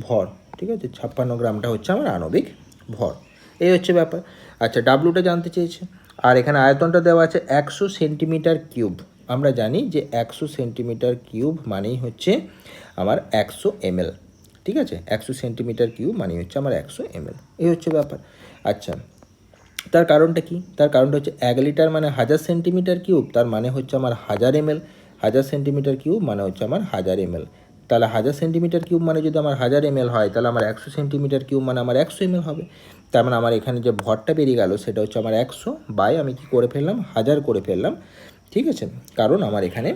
ভর, ঠিক আছে। 56 গ্রামটা হচ্ছে আমার আণবিক ভর, এই হচ্ছে ব্যাপার। আচ্ছা, ডাব্লুটা জানতে চেয়েছে, আর এখানে আয়তনটা দেওয়া আছে 100 সেন্টিমিটার কিউব। আমরা জানি যে 100 সেন্টিমিটার কিউব মানেই হচ্ছে আমার 100 ml, ঠিক আছে। 100 সেন্টিমিটার কিউব মানেই হচ্ছে আমার 100 ml, এই হচ্ছে ব্যাপার। আচ্ছা, তার কারণটা কি, তার কারণটা হচ্ছে 1 লিটার মানে 1000 সেন্টিমিটার কিউব, তার মানে হচ্ছে আমার 1000 ml। 1000 সেন্টিমিটার কিউব মানে হচ্ছে আমার 1000 ml। তাহলে 1000 সেন্টিমিটার কিউব মানে যদি আমার 1000 ml হয়, তাহলে আমার 100 সেন্টিমিটার কিউব মানে আমার 100 ml হবে। তার মানে আমার এখানে যে ভরটা বেরিয়ে গেল সেটা হচ্ছে আমার 100 বাই আমি কি করে ফেললাম, 1000 করে ফেললাম, ঠিক আছে। কারণ আমার এখানে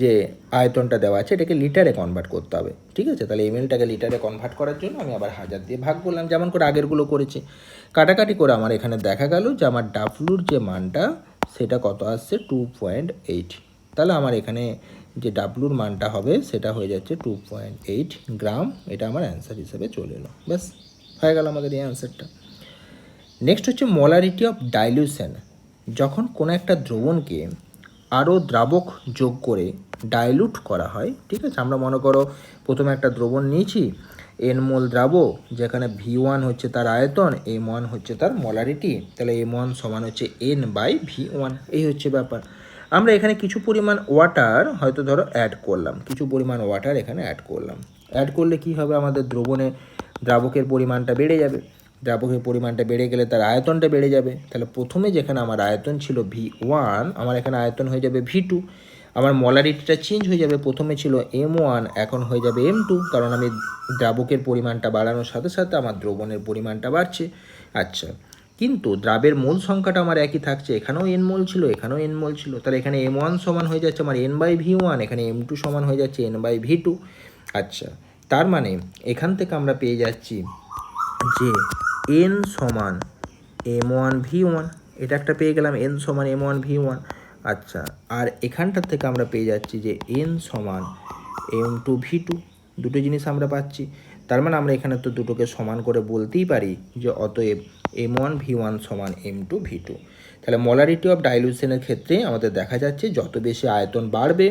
যে আয়তনটা দেওয়া আছে এটাকে লিটারে কনভার্ট করতে হবে, ঠিক আছে। তাহলে mlটাকে লিটারে কনভার্ট করার জন্য আমি আবার 1000 দিয়ে ভাগ করলাম, যেমন করে আগেরগুলো করেছি। কাটাকাটি করে আমার এখানে দেখা গেল যে আমার ডাব্লুর যে মানটা সেটা কত আসছে, 2.8। তাহলে আমার এখানে যে ডাব্লুর মানটা হবে সেটা হয়ে যাচ্ছে 2.8 গ্রাম। এটা আমার অ্যান্সার হিসেবে চলে এলো, ব্যাস হয়ে গেল আমাদের এই অ্যান্সারটা। নেক্সট হচ্ছে মলারিটি অফ ডাইলিউশন। যখন কোনো একটা দ্রবণকে আরও দ্রাবক যোগ করে ডাইলুট করা হয়, ঠিক আছে। আমরা মনে করো প্রথমে একটা দ্রবণ নিয়েছি, n মোল দ্রাবক, যেখানে v1 হচ্ছে তার আয়তন, m1 হচ্ছে তার মলারিটি, তাহলে m1 সমান হচ্ছে n/v1, এই হচ্ছে ব্যাপার। আমরা এখানে কিছু পরিমাণ ওয়াটার হয়তো ধরো অ্যাড করলাম, কিছু পরিমাণ ওয়াটার এখানে অ্যাড করলাম। অ্যাড করলে কি হবে, আমাদের দ্রাবকের পরিমাণটা বেড়ে যাবে। দ্রাবকের পরিমাণটা বেড়ে গেলে তার আয়তনটা বেড়ে যাবে। তাহলে প্রথমে যেখানে আমার আয়তন ছিল v1, আমার এখানে আয়তন হয়ে যাবে v2। আমার মলারিটিটা চেঞ্জ হয়ে যাবে, প্রথমে ছিল m1 এখন হয়ে যাবে m2, কারণ আমি দ্রাবকের পরিমাণটা বাড়ানোর সাথে সাথে আমার দ্রবণের পরিমাণটা বাড়ছে। আচ্ছা, কিন্তু দ্রাবের মোল সংখ্যাটা আমার একই থাকছে, এখানেও n মোল ছিল, এখানেও n মোল ছিল। তাহলে এখানে m1 সমান হয়ে যাচ্ছে আমার n/v1, এখানে m2 সমান হয়ে যাচ্ছে n/v2। আচ্ছা, তার মানে এখান থেকে আমরা পেয়ে যাচ্ছি যে n সমান m1v1, এটা একটা পেয়ে গেলাম, n সমান m1v1। আচ্ছা, আর এখানটার থেকে আমরা পেয়ে যাচ্ছি যে n সমান m2v2, দুটো জিনিস আমরা পাচ্ছি। তার মানে আমরা এখানে তো দুটোকে সমান করে বলতেই পারি যে অতএব m1v1 সমান m2v2। তাহলে মলারিটি অফ ডাইলিউশনের ক্ষেত্রে আমাদের দেখা যাচ্ছে যত বেশি আয়তন বাড়বে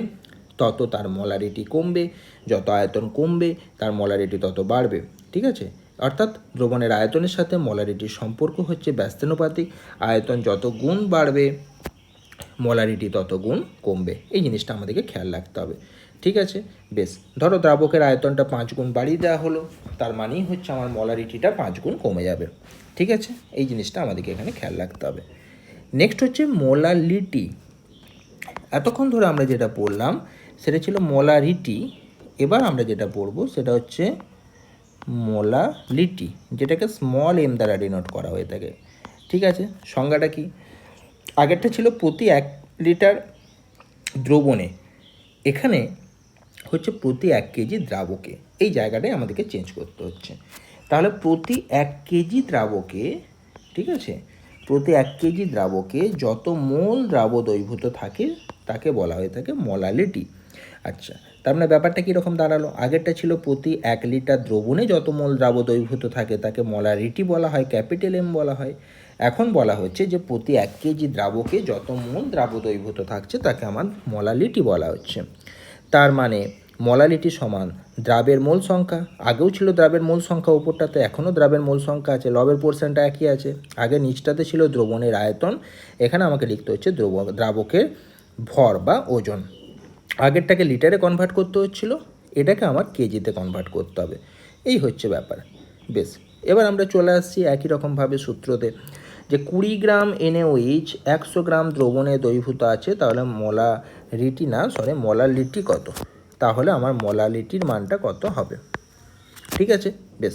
তত তার মলারিটি কমবে, যত আয়তন কমবে তার মলারিটি তত বাড়বে, ঠিক আছে। অর্থাৎ দ্রবণের আয়তনের সাথে মোলারিটির সম্পর্ক হচ্ছে ব্যস্তানুপাতিক। আয়তন যত গুণ বাড়বে মোলারিটি তত গুণ কমবে। এই জিনিসটা আমাদেরকে খেয়াল রাখতে হবে। ঠিক আছে, বেশ। ধরো দ্রাবকের আয়তনটা 5 গুণ বাড়িয়ে দেওয়া হলো, তার মানেই হচ্ছে আমার মোলারিটিটা 5 গুণ কমে যাবে। ঠিক আছে, এই জিনিসটা আমাদেরকে এখানে খেয়াল রাখতে হবে। নেক্সট হচ্ছে মোলালিটি। এতক্ষণ ধরে আমরা যেটা পড়লাম সেটা ছিল মোলারিটি। এবার আমরা যেটা পড়ব সেটা হচ্ছে মোলালিটি, যেটাকে স্মল এম দ্বারা ডিনোট করা হয়ে থাকে। ঠিক আছে, সংজ্ঞাটা কি? আগেরটা ছিল প্রতি 1 লিটার দ্রবণে, এখানে হচ্ছে প্রতি 1 কেজি দ্রাবকে। এই জায়গাটাই আমাদেরকে চেঞ্জ করতে হচ্ছে। তাহলে প্রতি 1 কেজি দ্রাবকে, ঠিক আছে, প্রতি 1 কেজি দ্রাবকে যত মোল দ্রাব দ্রবীভূত থাকে তাকে বলা হয়ে থাকে মোলালিটি। আচ্ছা, তার মানে ব্যাপারটা কীরকম দাঁড়ালো? আগেরটা ছিল প্রতি 1 লিটার দ্রবণে যত মোল দ্রাব দ্রবীভূত থাকে তাকে মোলারিটি বলা হয়, ক্যাপিটাল এম বলা হয়। এখন বলা হচ্ছে যে প্রতি 1 কেজি দ্রাবকে যত মোল দ্রাব দ্রবীভূত থাকছে তাকে আমার মোলালিটি বলা হচ্ছে। তার মানে মোলালিটি সমান দ্রাবের মোল সংখ্যা। আগেও ছিল দ্রাবের মোল সংখ্যা উপরটাতে, এখনও দ্রাবের মোল সংখ্যা আছে, লবের পোর্শনটা একই আছে। আগে নিচটাতে ছিল দ্রবণের আয়তন, এখানে আমাকে লিখতে হচ্ছে দ্রাবকের ভর বা ওজন। আগেরটাকে লিটারে কনভার্ট করতে হচ্ছিল, এটাকে আমার কেজিতে কনভার্ট করতে হবে। এই হচ্ছে ব্যাপার। বেশ, এবার আমরা চলে আসছি একই রকমভাবে সূত্রতে, যে 20 গ্রাম NaOH 100 গ্রাম দ্রবণে দ্রবীভূত আছে, তাহলে মোলালিটি কত? তাহলে আমার মোলালিটির মানটা কত হবে? ঠিক আছে, বেশ।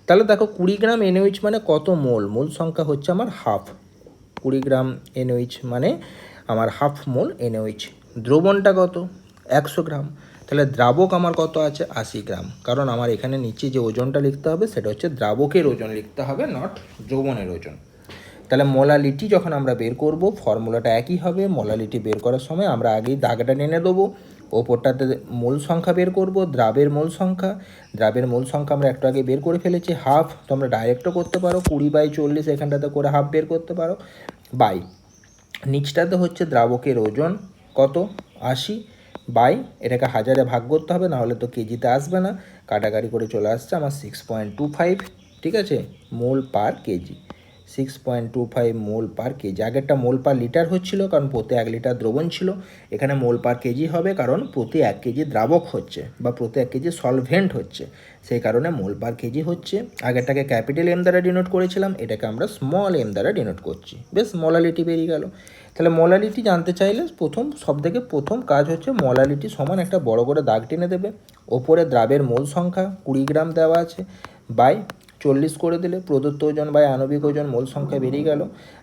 তাহলে দেখো 20 গ্রাম NaOH মানে কত মোল? মোল সংখ্যা হচ্ছে আমার হাফ। 20 গ্রাম NaOH মানে আমার হাফ মোল NaOH। দ্রবণটা কত? 100 গ্রাম। তাহলে দ্রাবক আমার কত আছে? 80 গ্রাম। কারণ আমার এখানে নিচে যে ওজনটা লিখতে হবে সেটা হচ্ছে দ্রাবকের ওজন লিখতে হবে, নট দ্রবণের ওজন। তাহলে মোলালিটি যখন আমরা বের করব ফর্মুলাটা একই হবে। মোলালিটি বের করার সময় আমরা আগেই দাগটা টেনে দেবো, ওপরটাতে মোল সংখ্যা বের করব, দ্রাবের মোল সংখ্যা। দ্রাবের মোল সংখ্যা আমরা একটু আগে বের করে ফেলেছি, হাফ। তোমরা ডাইরেক্টও করতে পারো, 20/40 এখানটাতে করে হাফ বের করতে পারো, বাই নিচটাতে হচ্ছে দ্রাবকের ওজন কত? 80, বাই এটাকে হাজারে ভাগ করতে হবে, নাহলে তো কেজিতে আসবে না। কাটাকাটি করে চলে আসছে আমার 6.25, ঠিক আছে, মোল পার কেজি। 6.25 মোল পার কেজি। আগেরটা মোল পার লিটার হচ্ছিল, কারণ প্রতি 1 লিটার দ্রবণ ছিল। এখানে মোল পার কেজি হবে, কারণ প্রতি 1 কেজি দ্রাবক হচ্ছে বা প্রতি 1 কেজি সলভেন্ট হচ্ছে, সেই কারণে মোল পার কেজি হচ্ছে। আগেরটাকে ক্যাপিটাল এম দ্বারা ডিনোট করেছিলাম, এটাকে আমরা স্মল এম দ্বারা ডিনোট করছি। বেশ, মোলালিটি বেরিয়ে গেল। তাহলে মোলালিটি জানতে চাইলে প্রথম কাজ হচ্ছে মোলালিটি সমান একটা বড় করে দাগ টেনে দেবে। ওপরে দ্রাবের মোল সংখ্যা 20 গ্রাম দেওয়া আছে, বাই 40 করে দিলে প্রদত্ত ওজন বাই আণবিক ওজন মোল সংখ্যা বেরিয়ে গেল।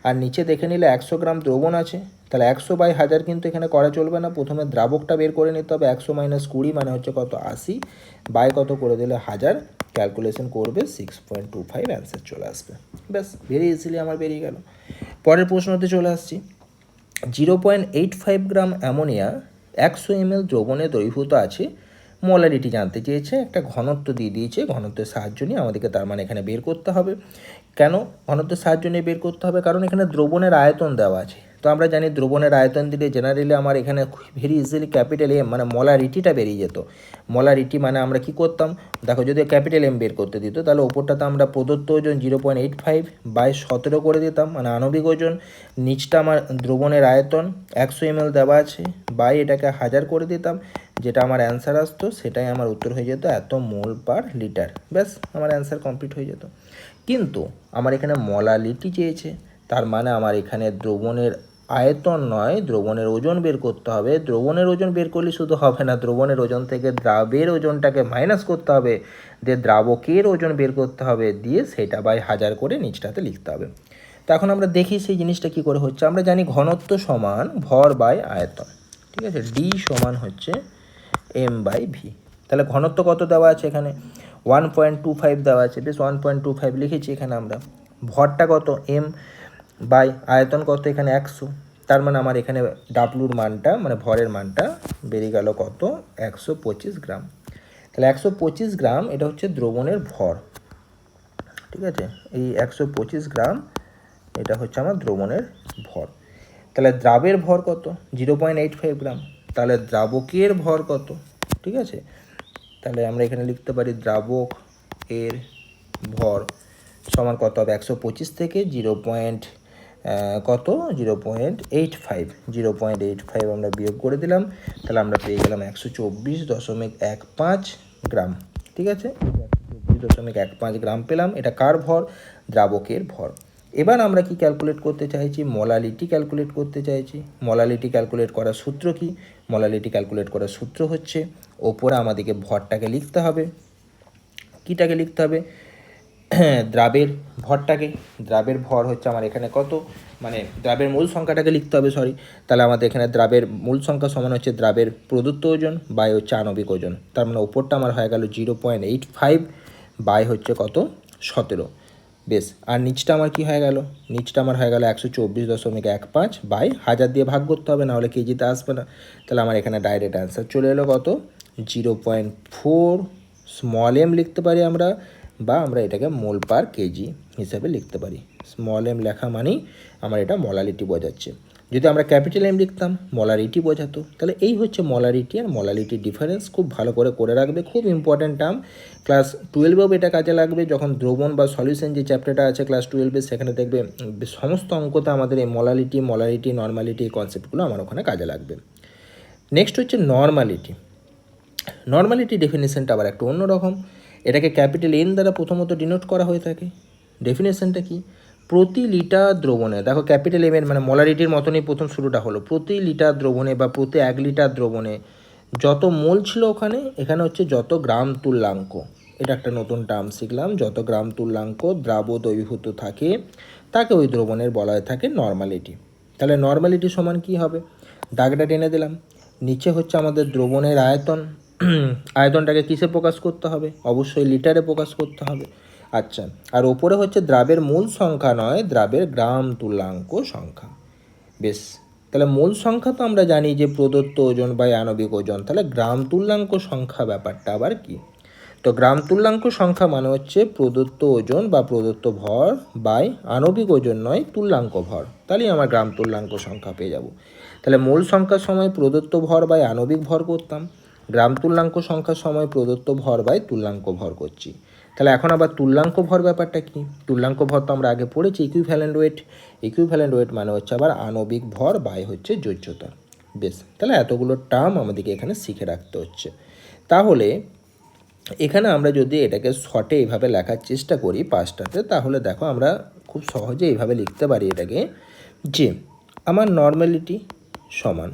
আর নিচে দেখে নিলে 100 গ্রাম দ্রবণ আছে, তাহলে 100/1000 কিন্তু এখানে করা চলবে না। প্রথমে দ্রাবকটা বের করে নিতে হবে। 100 - 20 মানে হচ্ছে কত? 80, বাই কত করে দিলে 1000, ক্যালকুলেশন করবে 6.25 অ্যান্সার চলে আসবে। ব্যাস, ভেরি ইজিলি আমার বেরিয়ে গেল। পরের প্রশ্নতে চলে আসছি। 0.85 গ্রাম অ্যামোনিয়া 100 ml দ্রবণে দ্রবীভূত আছে, মোলারিটি জানতে চেয়েছে। একটা ঘনত্ব দিয়ে দিয়েছে, ঘনত্বের সাহায্য নিয়ে আমাদেরকে তার মানে এখানে বের করতে হবে। কেন ঘনত্বের সাহায্য নিয়ে বের করতে হবে? কারণ এখানে দ্রবণের আয়তন দেওয়া আছে। তো আমরা জানি দ্রবণের আয়তন দিলে জেনারেলি আমার এখানে ভেরি ইজিলি ক্যাপিটাল এম মানে মোলারিটিটা বেরিয়ে যেত। মোলারিটি মানে আমরা কি করতাম? দেখো, যদি ক্যাপিটাল এম বের করতে দিত তাহলে ওপরটাতে আমরা প্রদত্ত ওজন 0.85/17 করে দিতাম, মানে আণবিক ওজন। নিচটা আমার দ্রবণের আয়তন 100 ml দেওয়া আছে, বাই এটাকে 1000 করে দিতাম, যেটা আমার অ্যান্সার আসতো সেটাই আমার উত্তর হয়ে যেত, এত মোল পার লিটার। ব্যাস, আমার অ্যান্সার কমপ্লিট হয়ে যেত। কিন্তু আমার এখানে মোলালিটি চেয়েছে, তার মানে আমার এখানে দ্রবণের আয়তন নয়, দ্রবণের ওজন বের করতে হবে। দ্রবণের ওজন বের করলে শুধু হবে না, দ্রবণের ওজন থেকে দ্রাবের ওজনটাকে মাইনাস করতে হবে, দিয়ে দ্রাবকের ওজন বের করতে হবে, দিয়ে সেটা বাই 1000 করে নিচটাতে লিখতে হবে। তো এখন আমরা দেখি সেই জিনিসটা কী করে হচ্ছে। আমরা জানি ঘনত্ব সমান ভর বাই আয়তন, ঠিক আছে, ডি সমান হচ্ছে m/v। তাহলে ঘনত্ব কত দেওয়া আছে? এখানে 1.25 দেওয়া আছে। বেশ, 1.25 লিখেছি এখানে আমরা। ভরটা কত? m, বাই আয়তন কত? এখানে 100। তার মানে আমার এখানে ডাব্লুর মানটা মানে ভরের মানটা বেরিয়ে গেল কত? 125 গ্রাম। তাহলে 125 গ্রাম এটা হচ্ছে দ্রবণের ভর, ঠিক আছে, এই 125 গ্রাম এটা হচ্ছে আমার দ্রবণের ভর। তাহলে দ্রাবের ভর কত? 0.85 গ্রাম। তাহলে দ্রাবকের ভর কত? ঠিক আছে, তাহলে আমরা এখানে লিখতে পারি দ্রাবক এর ভর সমান কত হবে 125 থেকে 0.85 আমরা বিয়োগ করে দিলাম, তাহলে আমরা পেয়ে গেলাম 124.15 গ্রাম। ঠিক আছে, 124.15 গ্রাম পেলাম। এটা কার ভর? দ্রাবকের ভর। এবার আমরা কি ক্যালকুলেট করতে চাইছি? মোলালিটি ক্যালকুলেট করতে চাইছি। মোলালিটি ক্যালকুলেট করার সূত্র কি? মোলালিটি ক্যালকুলেট করার সূত্র হচ্ছে, ওপরে আমাদেরকে ভরটাকে লিখতে হবে। কীটাকে লিখতে হবে? দ্রাবের ভরটাকে। দ্রাবের ভর হচ্ছে আমার এখানে কত, মানে দ্রাবের মূল সংখ্যাটাকে লিখতে হবে, সরি। তাহলে আমাদের এখানে দ্রাবের মূল সংখ্যা সমান হচ্ছে দ্রাবের প্রদত্ত ওজন বাই হচ্ছে আণবিক ওজন। তার মানে ওপরটা আমার হয়ে গেল 0.85 বাই হচ্ছে কত, 17। বেশ, আর নিচটা আমার কি হয়ে গেল? নিচটা আমার হয়ে গেল 124.15 বাই 1000 দিয়ে ভাগ করতে হবে, নাহলে কেজিতে আসবে না। তাহলে আমার এখানে ডাইরেক্ট অ্যান্সার চলে এলো কত, 0.4 স্মল এম লিখতে পারি আমরা, বা আমরা এটাকে মোল পার কেজি হিসাবে লিখতে পারি। স্মল এম লেখা মানেই আমার এটা মোলারিটি বোঝাচ্ছে। যদি আমরা ক্যাপিটাল এম লিখতাম, মোলারিটি বোঝাতো। তাহলে এই হচ্ছে মোলারিটি আর মোলারিটির ডিফারেন্স। খুব ভালো করে রাখবে, খুব ইম্পর্ট্যান্ট টার্ম। ক্লাস 12এও এটা কাজে লাগবে, যখন দ্রবণ বা সলিউশন যে চ্যাপ্টারটা আছে ক্লাস 12-এ, সেখানে দেখবে সমস্ত অঙ্কতে আমাদের এই মোলারিটি, নর্মালিটি, এই কনসেপ্টগুলো আমার ওখানে কাজে লাগবে। নেক্সট হচ্ছে নর্মালিটি। নর্মালিটি ডেফিনেশনটা আবার একটু অন্যরকম। এটাকে ক্যাপিটাল এন দ্বারা প্রথমত ডিনোট করা হয়ে থাকে। ডেফিনেশনটা কি? প্রতি লিটার দ্রবণে, দেখো ক্যাপিটাল এম এর মানে মোলারিটির মতনই প্রথম শুরুটা হলো, প্রতি লিটার দ্রবণে বা প্রতি 1 লিটার দ্রবণে যত মোল ছিল ওখানে, এখানে হচ্ছে যত গ্রাম তুল্যাঙ্ক। এটা একটা নতুন টার্ম শিখলাম। যত গ্রাম তুল্যাঙ্ক দ্রাব দ্রবীভূত থাকে, তাকে ওই দ্রবণের বলা হয়ে থাকে নর্মালিটি। তাহলে নর্মালিটি সমান কি হবে? দাগটা টেনে দিলাম। নিচে হচ্ছে আমাদের দ্রবণের আয়তন। আয়তনটাকে কিসে প্রকাশ করতে হবে? অবশ্যই লিটারে প্রকাশ করতে হবে। আচ্ছা, আর ওপরে হচ্ছে দ্রাবের মূল সংখ্যা নয়, দ্রাবের গ্রাম তুল্যাঙ্ক সংখ্যা। বেশ, তাহলে মূল সংখ্যা তো আমরা জানি যে প্রদত্ত ওজন বাই আণবিক ওজন। তাহলে গ্রাম তুল্যাঙ্ক সংখ্যা ব্যাপারটা আবার কি? তো গ্রাম তুল্যাঙ্ক সংখ্যা মানে হচ্ছে প্রদত্ত ওজন বা প্রদত্ত ভর বাই আণবিক ওজন নয়, তুল্যাঙ্ক ভর। তাহলেই আমার গ্রাম তুল্যাঙ্ক সংখ্যা পেয়ে যাব। তাহলে মূল সংখ্যার সময় প্রদত্ত ভর বাই আণবিক ভর করতাম, গ্রাম তুল্যাঙ্ক সংখ্যার সময় প্রদত্ত ভর বাই তুল্যাঙ্ক ভর করছি। তাহলে এখন আবার তুল্যাঙ্ক ভর ব্যাপারটা কি? তুল্যাঙ্ক ভর তো আমরা আগে পড়েছি, ইকুইভ্যালেন্ট ওয়েট। ইকুইভ্যালেন্ট ওয়েট মানে হচ্ছে আবার আণবিক ভর বাই হচ্ছে যোজ্যতা। বেশ, তাহলে এতগুলো টার্ম আমাদেরকে এখানে শিখে রাখতে হচ্ছে। তাহলে এখানে আমরা যদি এটাকে শর্টে এইভাবে লেখার চেষ্টা করি পাঁচটাতে, তাহলে দেখো আমরা খুব সহজে এইভাবে লিখতে পারি এটাকে, যে আমার নর্মালিটি সমান,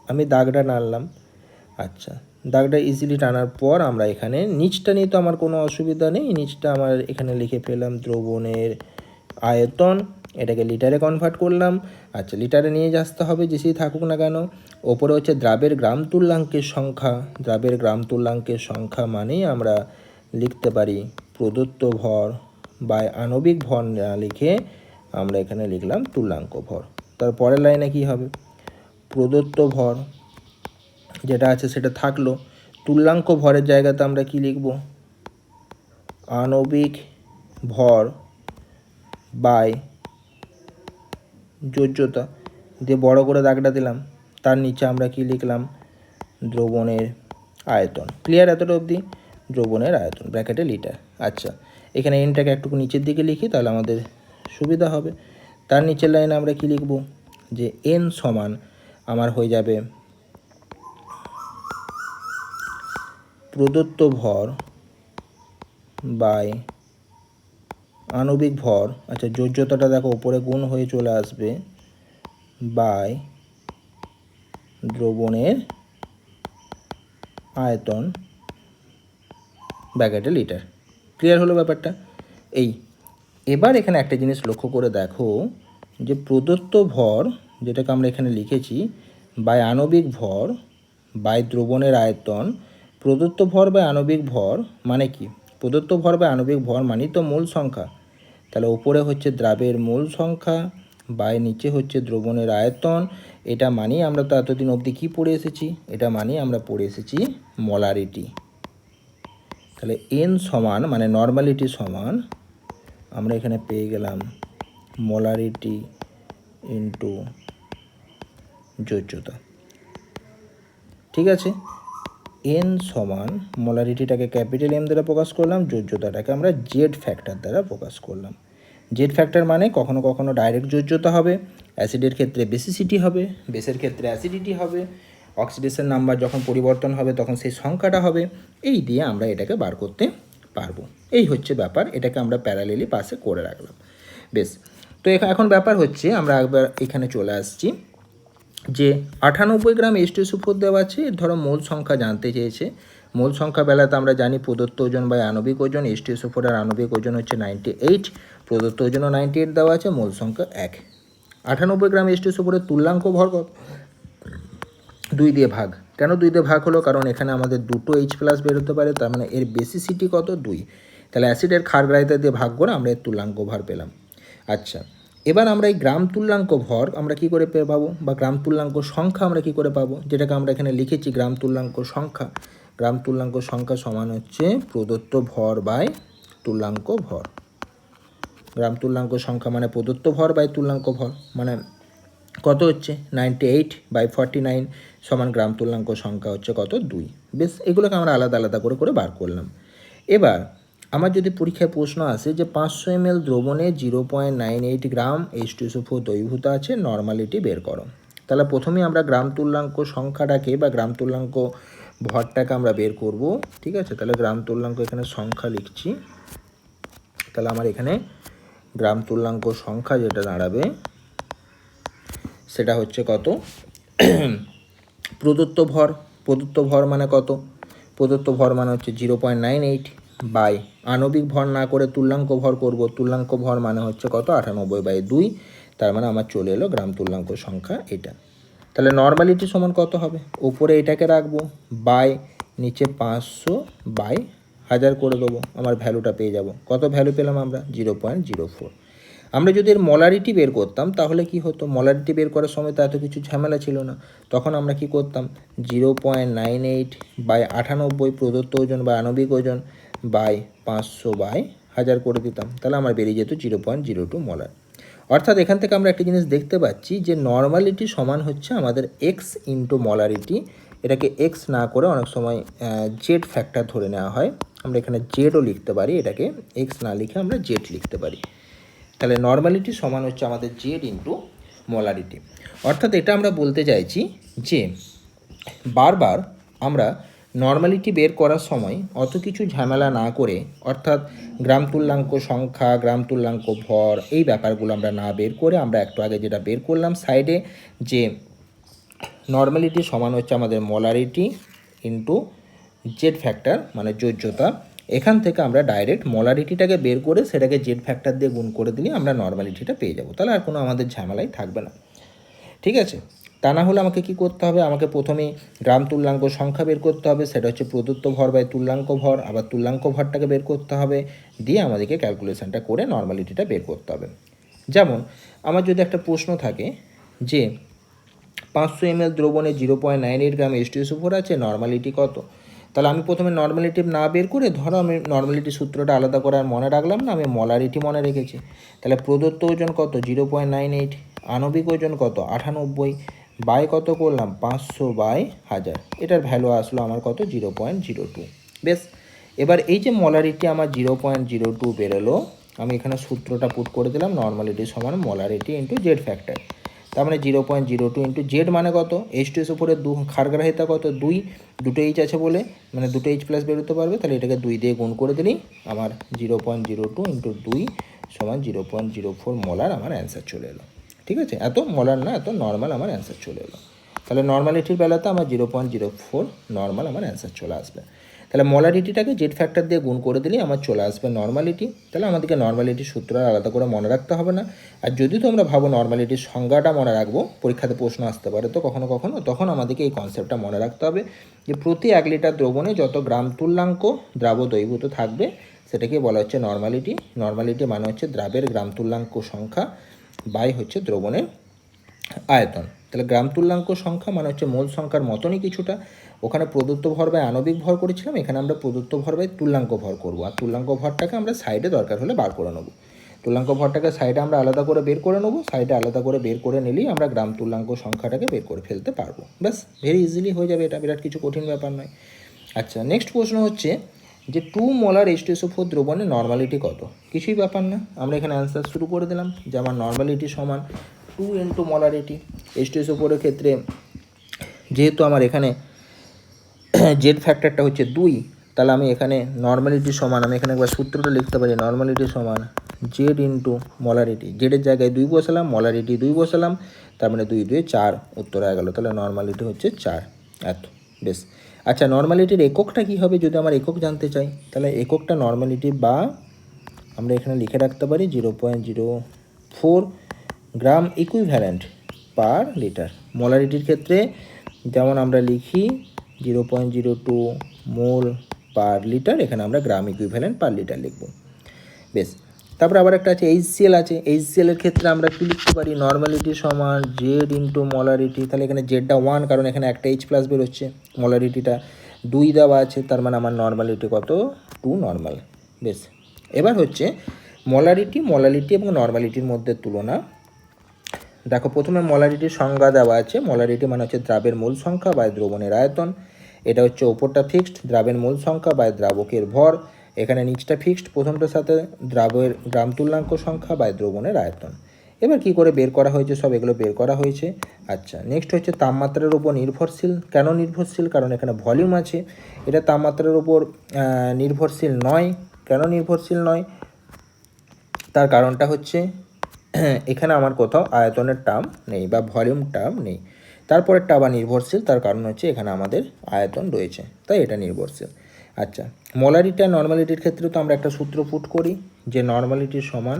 আমি দাগটা টানলাম। আচ্ছা, দাগটা ইজিলি টানার পর আমরা এখানে নিচটা নিয়ে তো আমার কোনো অসুবিধা নেই, নিচটা আমার এখানে লিখে ফেললাম দ্রবণের আয়তন, এটাকে লিটারে কনভার্ট করলাম। আচ্ছা, লিটারে নিয়ে আসতে হবে যেসেই থাকুক না কেন। ওপরে হচ্ছে দ্রাবের গ্রাম তুল্যাঙ্কের সংখ্যা। দ্রাবের গ্রাম তুল্যাঙ্কের সংখ্যা মানেই আমরা লিখতে পারি প্রদত্ত ভর বা আণবিক ভর না লিখে আমরা এখানে লিখলাম তুল্যাঙ্ক ভর। তার পরের লাইনে কি হবে? প্রদত্ত ভর যেটা আছে সেটা থাকলো, তুল্যাঙ্ক ভরের জায়গাতে আমরা কি লিখব? আণবিক ভর বাই যোজ্যতা দিয়ে বড় করে দাগটা দিলাম। তার নিচে আমরা কি লিখলাম? দ্রবণের আয়তন। ক্লিয়ার এতটা অবধি? দ্রবণের আয়তন ব্র্যাকেটে লিটার। আচ্ছা, এখানে এনটাকে একটু নিচের দিকে লিখি, তাহলে আমাদের সুবিধা হবে। তার নিচের লাইনে আমরা কি লিখব? যে এন সমান আমার হয়ে যাবে প্রদত্ত ভর বাই আণবিক ভর। আচ্ছা, যোজ্যতাটা দেখো ওপরে গুণ হয়ে চলে আসবে, বাই দ্রবণের আয়তন ব্র্যাকেটে লিটার। ক্লিয়ার হলো ব্যাপারটা? এই এবার এখানে একটা জিনিস লক্ষ্য করে দেখো, যে প্রদত্ত ভর যেটাকে আমরা এখানে লিখেছি বাই আণবিক ভর বাই দ্রবণের আয়তন। প্রদত্ত ভর বাই আণবিক ভর মানে কি? প্রদত্ত ভর বাই আণবিক ভর মানেই তো মূল সংখ্যা। তাহলে উপরে হচ্ছে দ্রাবের মূল সংখ্যা বাই নিচে হচ্ছে দ্রবণের আয়তন। এটা মানেই আমরা তো এতদিন অবধি কী পড়ে এসেছি? এটা মানেই আমরা পড়ে এসেছি মোলারিটি। তাহলে এন সমান মানে নর্মালিটি সমান আমরা এখানে পেয়ে গেলাম মোলারিটি ইন্টু যোজ্যতা। ঠিক আছে? এন সমান মোলারিটিটাকে ক্যাপিটাল এম দ্বারা প্রকাশ করলাম, যোজ্যতাটাকে আমরা জেড ফ্যাক্টর দ্বারা প্রকাশ করলাম। জেড ফ্যাক্টর মানে কখনো কখনো ডাইরেক্ট যোজ্যতা হবে, অ্যাসিডের ক্ষেত্রে বেসিসিটি হবে, বেসের ক্ষেত্রে অ্যাসিডিটি হবে, অক্সিডেশন নাম্বার যখন পরিবর্তন হবে তখন সেই সংখ্যাটা হবে। এই দিয়ে আমরা এটাকে বার করতে পারবো। এই হচ্ছে ব্যাপার, এটাকে আমরা প্যারালেলি পাশে করে রাখলাম। বেশ, তো এখন ব্যাপার হচ্ছে আমরা একবার এখানে চলে আসছি যে 98 গ্রাম H2SO4 দেওয়া আছে, ধরো মোল সংখ্যা জানতে চেয়েছে। মোল সংখ্যা বেলাতে আমরা জানি প্রদত্ত ওজন বা আণবিক ওজন, H2SO4 এর আণবিক ওজন হচ্ছে 98, প্রদত্ত ওজনও 98 দেওয়া আছে, মোল সংখ্যা 1। 98 গ্রাম H2SO4 এর তুল্যাঙ্ক ভর কত? 2 দিয়ে ভাগ। কেন 2 দিয়ে ভাগ হলো? কারণ এখানে আমাদের দুটো H প্লাস বেরোতে পারে, তার মানে এর বেসিসিটি কত? 2। তাহলে অ্যাসিডের ক্ষারগ্রাহিতা দিয়ে ভাগ করে আমরা এর তুল্যাঙ্ক ভর পেলাম। আচ্ছা, এবার আমরা এই গ্রাম তুল্যাঙ্ক ভর আমরা কী করে পাবো, বা গ্রাম তুল্যাঙ্ক সংখ্যা আমরা কী করে পাবো, যেটাকে আমরা এখানে লিখেছি গ্রাম তুল্যাঙ্ক সংখ্যা। গ্রাম তুল্যাঙ্ক সংখ্যা সমান হচ্ছে প্রদত্ত ভর বাই তুল্যাঙ্ক ভর। গ্রাম তুল্যাঙ্ক সংখ্যা মানে প্রদত্ত ভর বাই তুল্যাঙ্ক ভর, মানে কত হচ্ছে 98/49 সমান গ্রাম তুল্যাঙ্ক সংখ্যা হচ্ছে কত? 2। বেশ, এগুলোকে আমরা আলাদা আলাদা করে করে বার করলাম। এবার আমার যদি পরীক্ষায় প্রশ্ন আসে যে 500 ml দ্রবণে 0.98 গ্রাম H2SO4 দ্রবীভূত আছে, নর্মালিটি বের করো। তাহলে প্রথমেই আমরা গ্রাম তুল্যাঙ্ক সংখ্যাটাকে বা গ্রাম তুল্যাঙ্ক ভরটাকে আমরা বের করব। ঠিক আছে, তাহলে গ্রাম তুল্যাঙ্ক এখানে সংখ্যা লিখছি। তাহলে আমার এখানে গ্রাম তুল্যাঙ্ক সংখ্যা যেটা দাঁড়াবে সেটা হচ্ছে কত? প্রদত্ত ভর। প্রদত্ত ভর মানে কত? প্রদত্ত ভর মানে হচ্ছে 0.98 বাই আণবিক ভর না করে তুল্যাঙ্ক ভর করব। তুল্যাঙ্ক ভর মানে হচ্ছে কত? 98/2। তার মানে আমার চলে এলো গ্রাম তুল্যাঙ্ক সংখ্যা এটা। তাহলে নর্মালিটি সমান কত হবে? উপরে এটাকে রাখবো বাই নিচে 500/1000 করে দেবো, আমার ভ্যালুটা পেয়ে যাব। কত ভ্যালু পেলাম আমরা? 0.04। আমরা যদি এর মলারিটি বের করতাম তাহলে কি হতো? মলারিটি বের করার সময় তো এত কিছু ঝামেলা ছিল না। তখন আমরা কি করতাম? 0.98/98 প্রদত্ত ওজন বা আণবিক ওজন বাই 500/1000 করে দিতাম। তাহলে আমার বেরিয়ে যেত 0.02 মলার। অর্থাৎ এখান থেকে আমরা একটা জিনিস দেখতে পাচ্ছি যে নর্মালিটি সমান হচ্ছে আমাদের এক্স ইন্টু মলারিটি। এটাকে এক্স না করে অনেক সময় জেড ফ্যাক্টর ধরে নেওয়া হয়। আমরা এখানে জেডও লিখতে পারি, এটাকে এক্স না লিখে আমরা জেড লিখতে পারি। তাহলে নর্মালিটি সমান হচ্ছে আমাদের জেড ইন্টু মোলারিটি। অর্থাৎ এটা আমরা বলতে চাইছি যে বারবার আমরা নর্মালিটি বের করার সময় অত কিছু ঝামেলা না করে, অর্থাৎ গ্রাম তুল্যাঙ্ক সংখ্যা, গ্রাম তুল্যাঙ্ক ভর, এই ব্যাপারগুলো আমরা না বের করে আমরা একটু আগে যেটা বের করলাম সাইডে, যে নর্মালিটি সমান হচ্ছে আমাদের মোলারিটি ইন্টু জেড ফ্যাক্টর মানে যোজ্যতা। এখান থেকে আমরা ডাইরেক্ট মোলারিটিটাকে বের করে সেটাকে জেড ফ্যাক্টর দিয়ে গুণ করে দিলে আমরা নর্মালিটিটা পেয়ে যাব। তাহলে আর কোনো আমাদের ঝামেলাই থাকবে না। ঠিক আছে, তা না হলে আমাকে কি করতে হবে? আমাকে প্রথমে গ্রাম তুল্যাঙ্ক সংখ্যা বের করতে হবে, সেটা হচ্ছে প্রদত্ত ভর বাই তুল্যাঙ্ক ভর, আবার তুল্যাঙ্ক ভরটাকে বের করতে হবে, দিয়ে আমাদেরকে ক্যালকুলেশনটা করে নর্মালিটিটা বের করতে হবে। যেমন আমার যদি একটা প্রশ্ন থাকে যে 500 ml দ্রবণে 0.98 গ্রাম H2SO4 আছে, নর্মালিটি কত? তাহলে আমি প্রথমে নর্মালিটি না বের করে, ধরো আমি নর্মালিটি সূত্রটা আলাদা করে আর মনে রাখলাম না, আমি মোলারিটি মনে রেখেছি। তাহলে প্রদত্ত ওজন কত? 0.98, আণবিক ওজন কত? 98, বাই কত করলাম? 500/1000। এটার ভ্যালু আসলো আমার কত? 0.02। বেশ, এবার এই যে মোলারিটি আমার 0.02 বেরোলো, আমি এখানে সূত্রটা পুট করে দিলাম, নর্মালিটি সমান মোলারিটি ইন্টু জেড ফ্যাক্টর। তার মানে 0.02 ইন্টু জেড মানে কত? H2SO4 এর ক্ষারগ্রাহিতা কত? 2। দুটো এইচ আছে বলে মানে দুটো এইচ প্লাস বেরোতে পারবে, তাহলে এটাকে 2 দিয়ে গুণ করে দিলেই আমার 0.02 ইন্টু 2 সমান 0.04 মোলার আমার অ্যান্সার চলে এলো। ঠিক আছে, এত মোলার না, এত নর্মাল আমার অ্যান্সার চলে এলো। তাহলে নর্মালিটির বেলাতে আমার 0.04 নর্মাল আমার অ্যান্সার চলে আসবে। তাহলে মোলারিটিটাকে জেড ফ্যাক্টর দিয়ে গুণ করে দিলেই আমার চলে আসবে নর্মালিটি। তাহলে আমাদেরকে নর্মালিটির সূত্র আলাদা করে মনে রাখতে হবে না। আর যদি তোমরা ভাবো নর্মালিটির সংজ্ঞাটা মনে রাখবো, পরীক্ষাতে প্রশ্ন আসতে পারে তো কখনো কখনো, তখন আমাদেরকে এই কনসেপ্টটা মনে রাখতে হবে যে প্রতি 1 লিটার দ্রবণে যত গ্রাম তুল্যাঙ্ক দ্রাব্য দ্রবীভূত থাকবে সেটাকে বলা হচ্ছে নর্মালিটি। নর্মালিটি মানে হচ্ছে দ্রাবের গ্রাম তুল্যাঙ্ক সংখ্যা বাই হচ্ছে দ্রবণের আয়তন। তাহলে গ্রাম তুল্যাঙ্ক সংখ্যা মানে হচ্ছে মোল সংখ্যার মতনই কিছুটা। ওখানে প্রদত্ত ভর বাই আণবিক ভর করেছিলাম, এখানে আমরা প্রদত্ত ভর বাই তুল্যাঙ্ক ভর করবো। আর তুল্যাঙ্ক ভরটাকে আমরা সাইডে দরকার হলে বার করে নেবো। তুল্যাঙ্ক ভরটাকে সাইডে আমরা আলাদা করে বের করে নেবো, সাইডে আলাদা করে বের করে নিলেই আমরা গ্রাম তুল্যাঙ্ক সংখ্যাটাকে বের করে ফেলতে পারবো। ব্যাস, ভেরি ইজিলি হয়ে যাবে, এটা বিরাট কিছু কঠিন ব্যাপার নয়। আচ্ছা, নেক্সট প্রশ্ন হচ্ছে যে 2 মোলার H2SO4 দ্রবণের নর্মালিটি কত? কিছুই ব্যাপার না, আমরা এখানে অ্যান্সার শুরু করে দিলাম যে আমার নর্মালিটি সমান 2 ইন্টু মোলারিটি। H2SO4 এর ক্ষেত্রে যেহেতু আমার এখানে জেড ফ্যাক্টরটা হচ্ছে 2, তাহলে আমি এখানে নর্মালিটি সমান, আমি এখানে একবার সূত্রটা লিখতে পারি, নর্মালিটি সমান জেড ইন্টু মোলারিটি। জেডের জায়গায় 2 বসালাম, মোলারিটি 2 বসালাম, তার মানে 2 2 4 উত্তর হয়ে গেল। তাহলে নর্মালিটি হচ্ছে 4। এত বেশ। আচ্ছা, নর্মালিটির এককটা কী হবে যদি আমার একক জানতে চাই? তাহলে এককটা নর্মালিটি বা আমরা এখানে লিখে রাখতে পারি 0.04 গ্রাম ইকুইভ্যালেন্ট পার লিটার। মোলারিটির ক্ষেত্রে যেমন আমরা লিখি 0.02 মোল পার লিটার, এখানে আমরা গ্রাম ইকুইভ্যালেন্ট পার লিটার লিখব। বেশ, তারপরে আবার একটা আছে HCl আছে। HCl এর ক্ষেত্রে আমরা কি লিখতে পারি? নর্মালিটি সমান জেড ইন্টু মোলারিটি। তাহলে এখানে জেডটা 1, কারণ এখানে একটা H প্লাস বেরোচ্ছে, মোলারিটিটা 2 দেওয়া আছে, তার মানে আমার নর্মালিটি কত? 2 নর্মাল। বেশ, এবার হচ্ছে মোলারিটি এবং নর্মালিটির মধ্যে তুলনা। দেখো, প্রথমে মোলারিটির সংজ্ঞা দেওয়া আছে। মোলারিটি মানে হচ্ছে দ্রাবের মূল সংখ্যা বা দ্রবণের আয়তন। এটা হচ্ছে ওপরটা ফিক্সড, দ্রাবের মূল সংখ্যা বা দ্রাবকের ভর। এখানে নিচটা ফিক্সড, প্রথমটার সাথে দ্রাবের গ্রাম তুল্যাঙ্ক সংখ্যা বা দ্রবণের আয়তন। এবার কি করে বের করা হয়েছে? সব এগুলো বের করা হয়েছে। আচ্ছা, নেক্সট হচ্ছে তাপমাত্রার উপর নির্ভরশীল। কেন নির্ভরশীল? কারণ এখানে ভলিউম আছে। এটা তাপমাত্রার উপর নির্ভরশীল নয়। কেন নির্ভরশীল নয়? তার কারণটা হচ্ছে এখানে আমার কোথাও আয়তনের টার্ম নেই বা ভলিউম টার্ম নেই। তারপরেরটা আবার নির্ভরশীল, তার কারণ হচ্ছে এখানে আমাদের আয়তন রয়েছে, তাই এটা নির্ভরশীল। আচ্ছা, মোলারিটি আর নর্মালিটির ক্ষেত্রে তো আমরা একটা সূত্র পুট করি যে নর্মালিটি সমান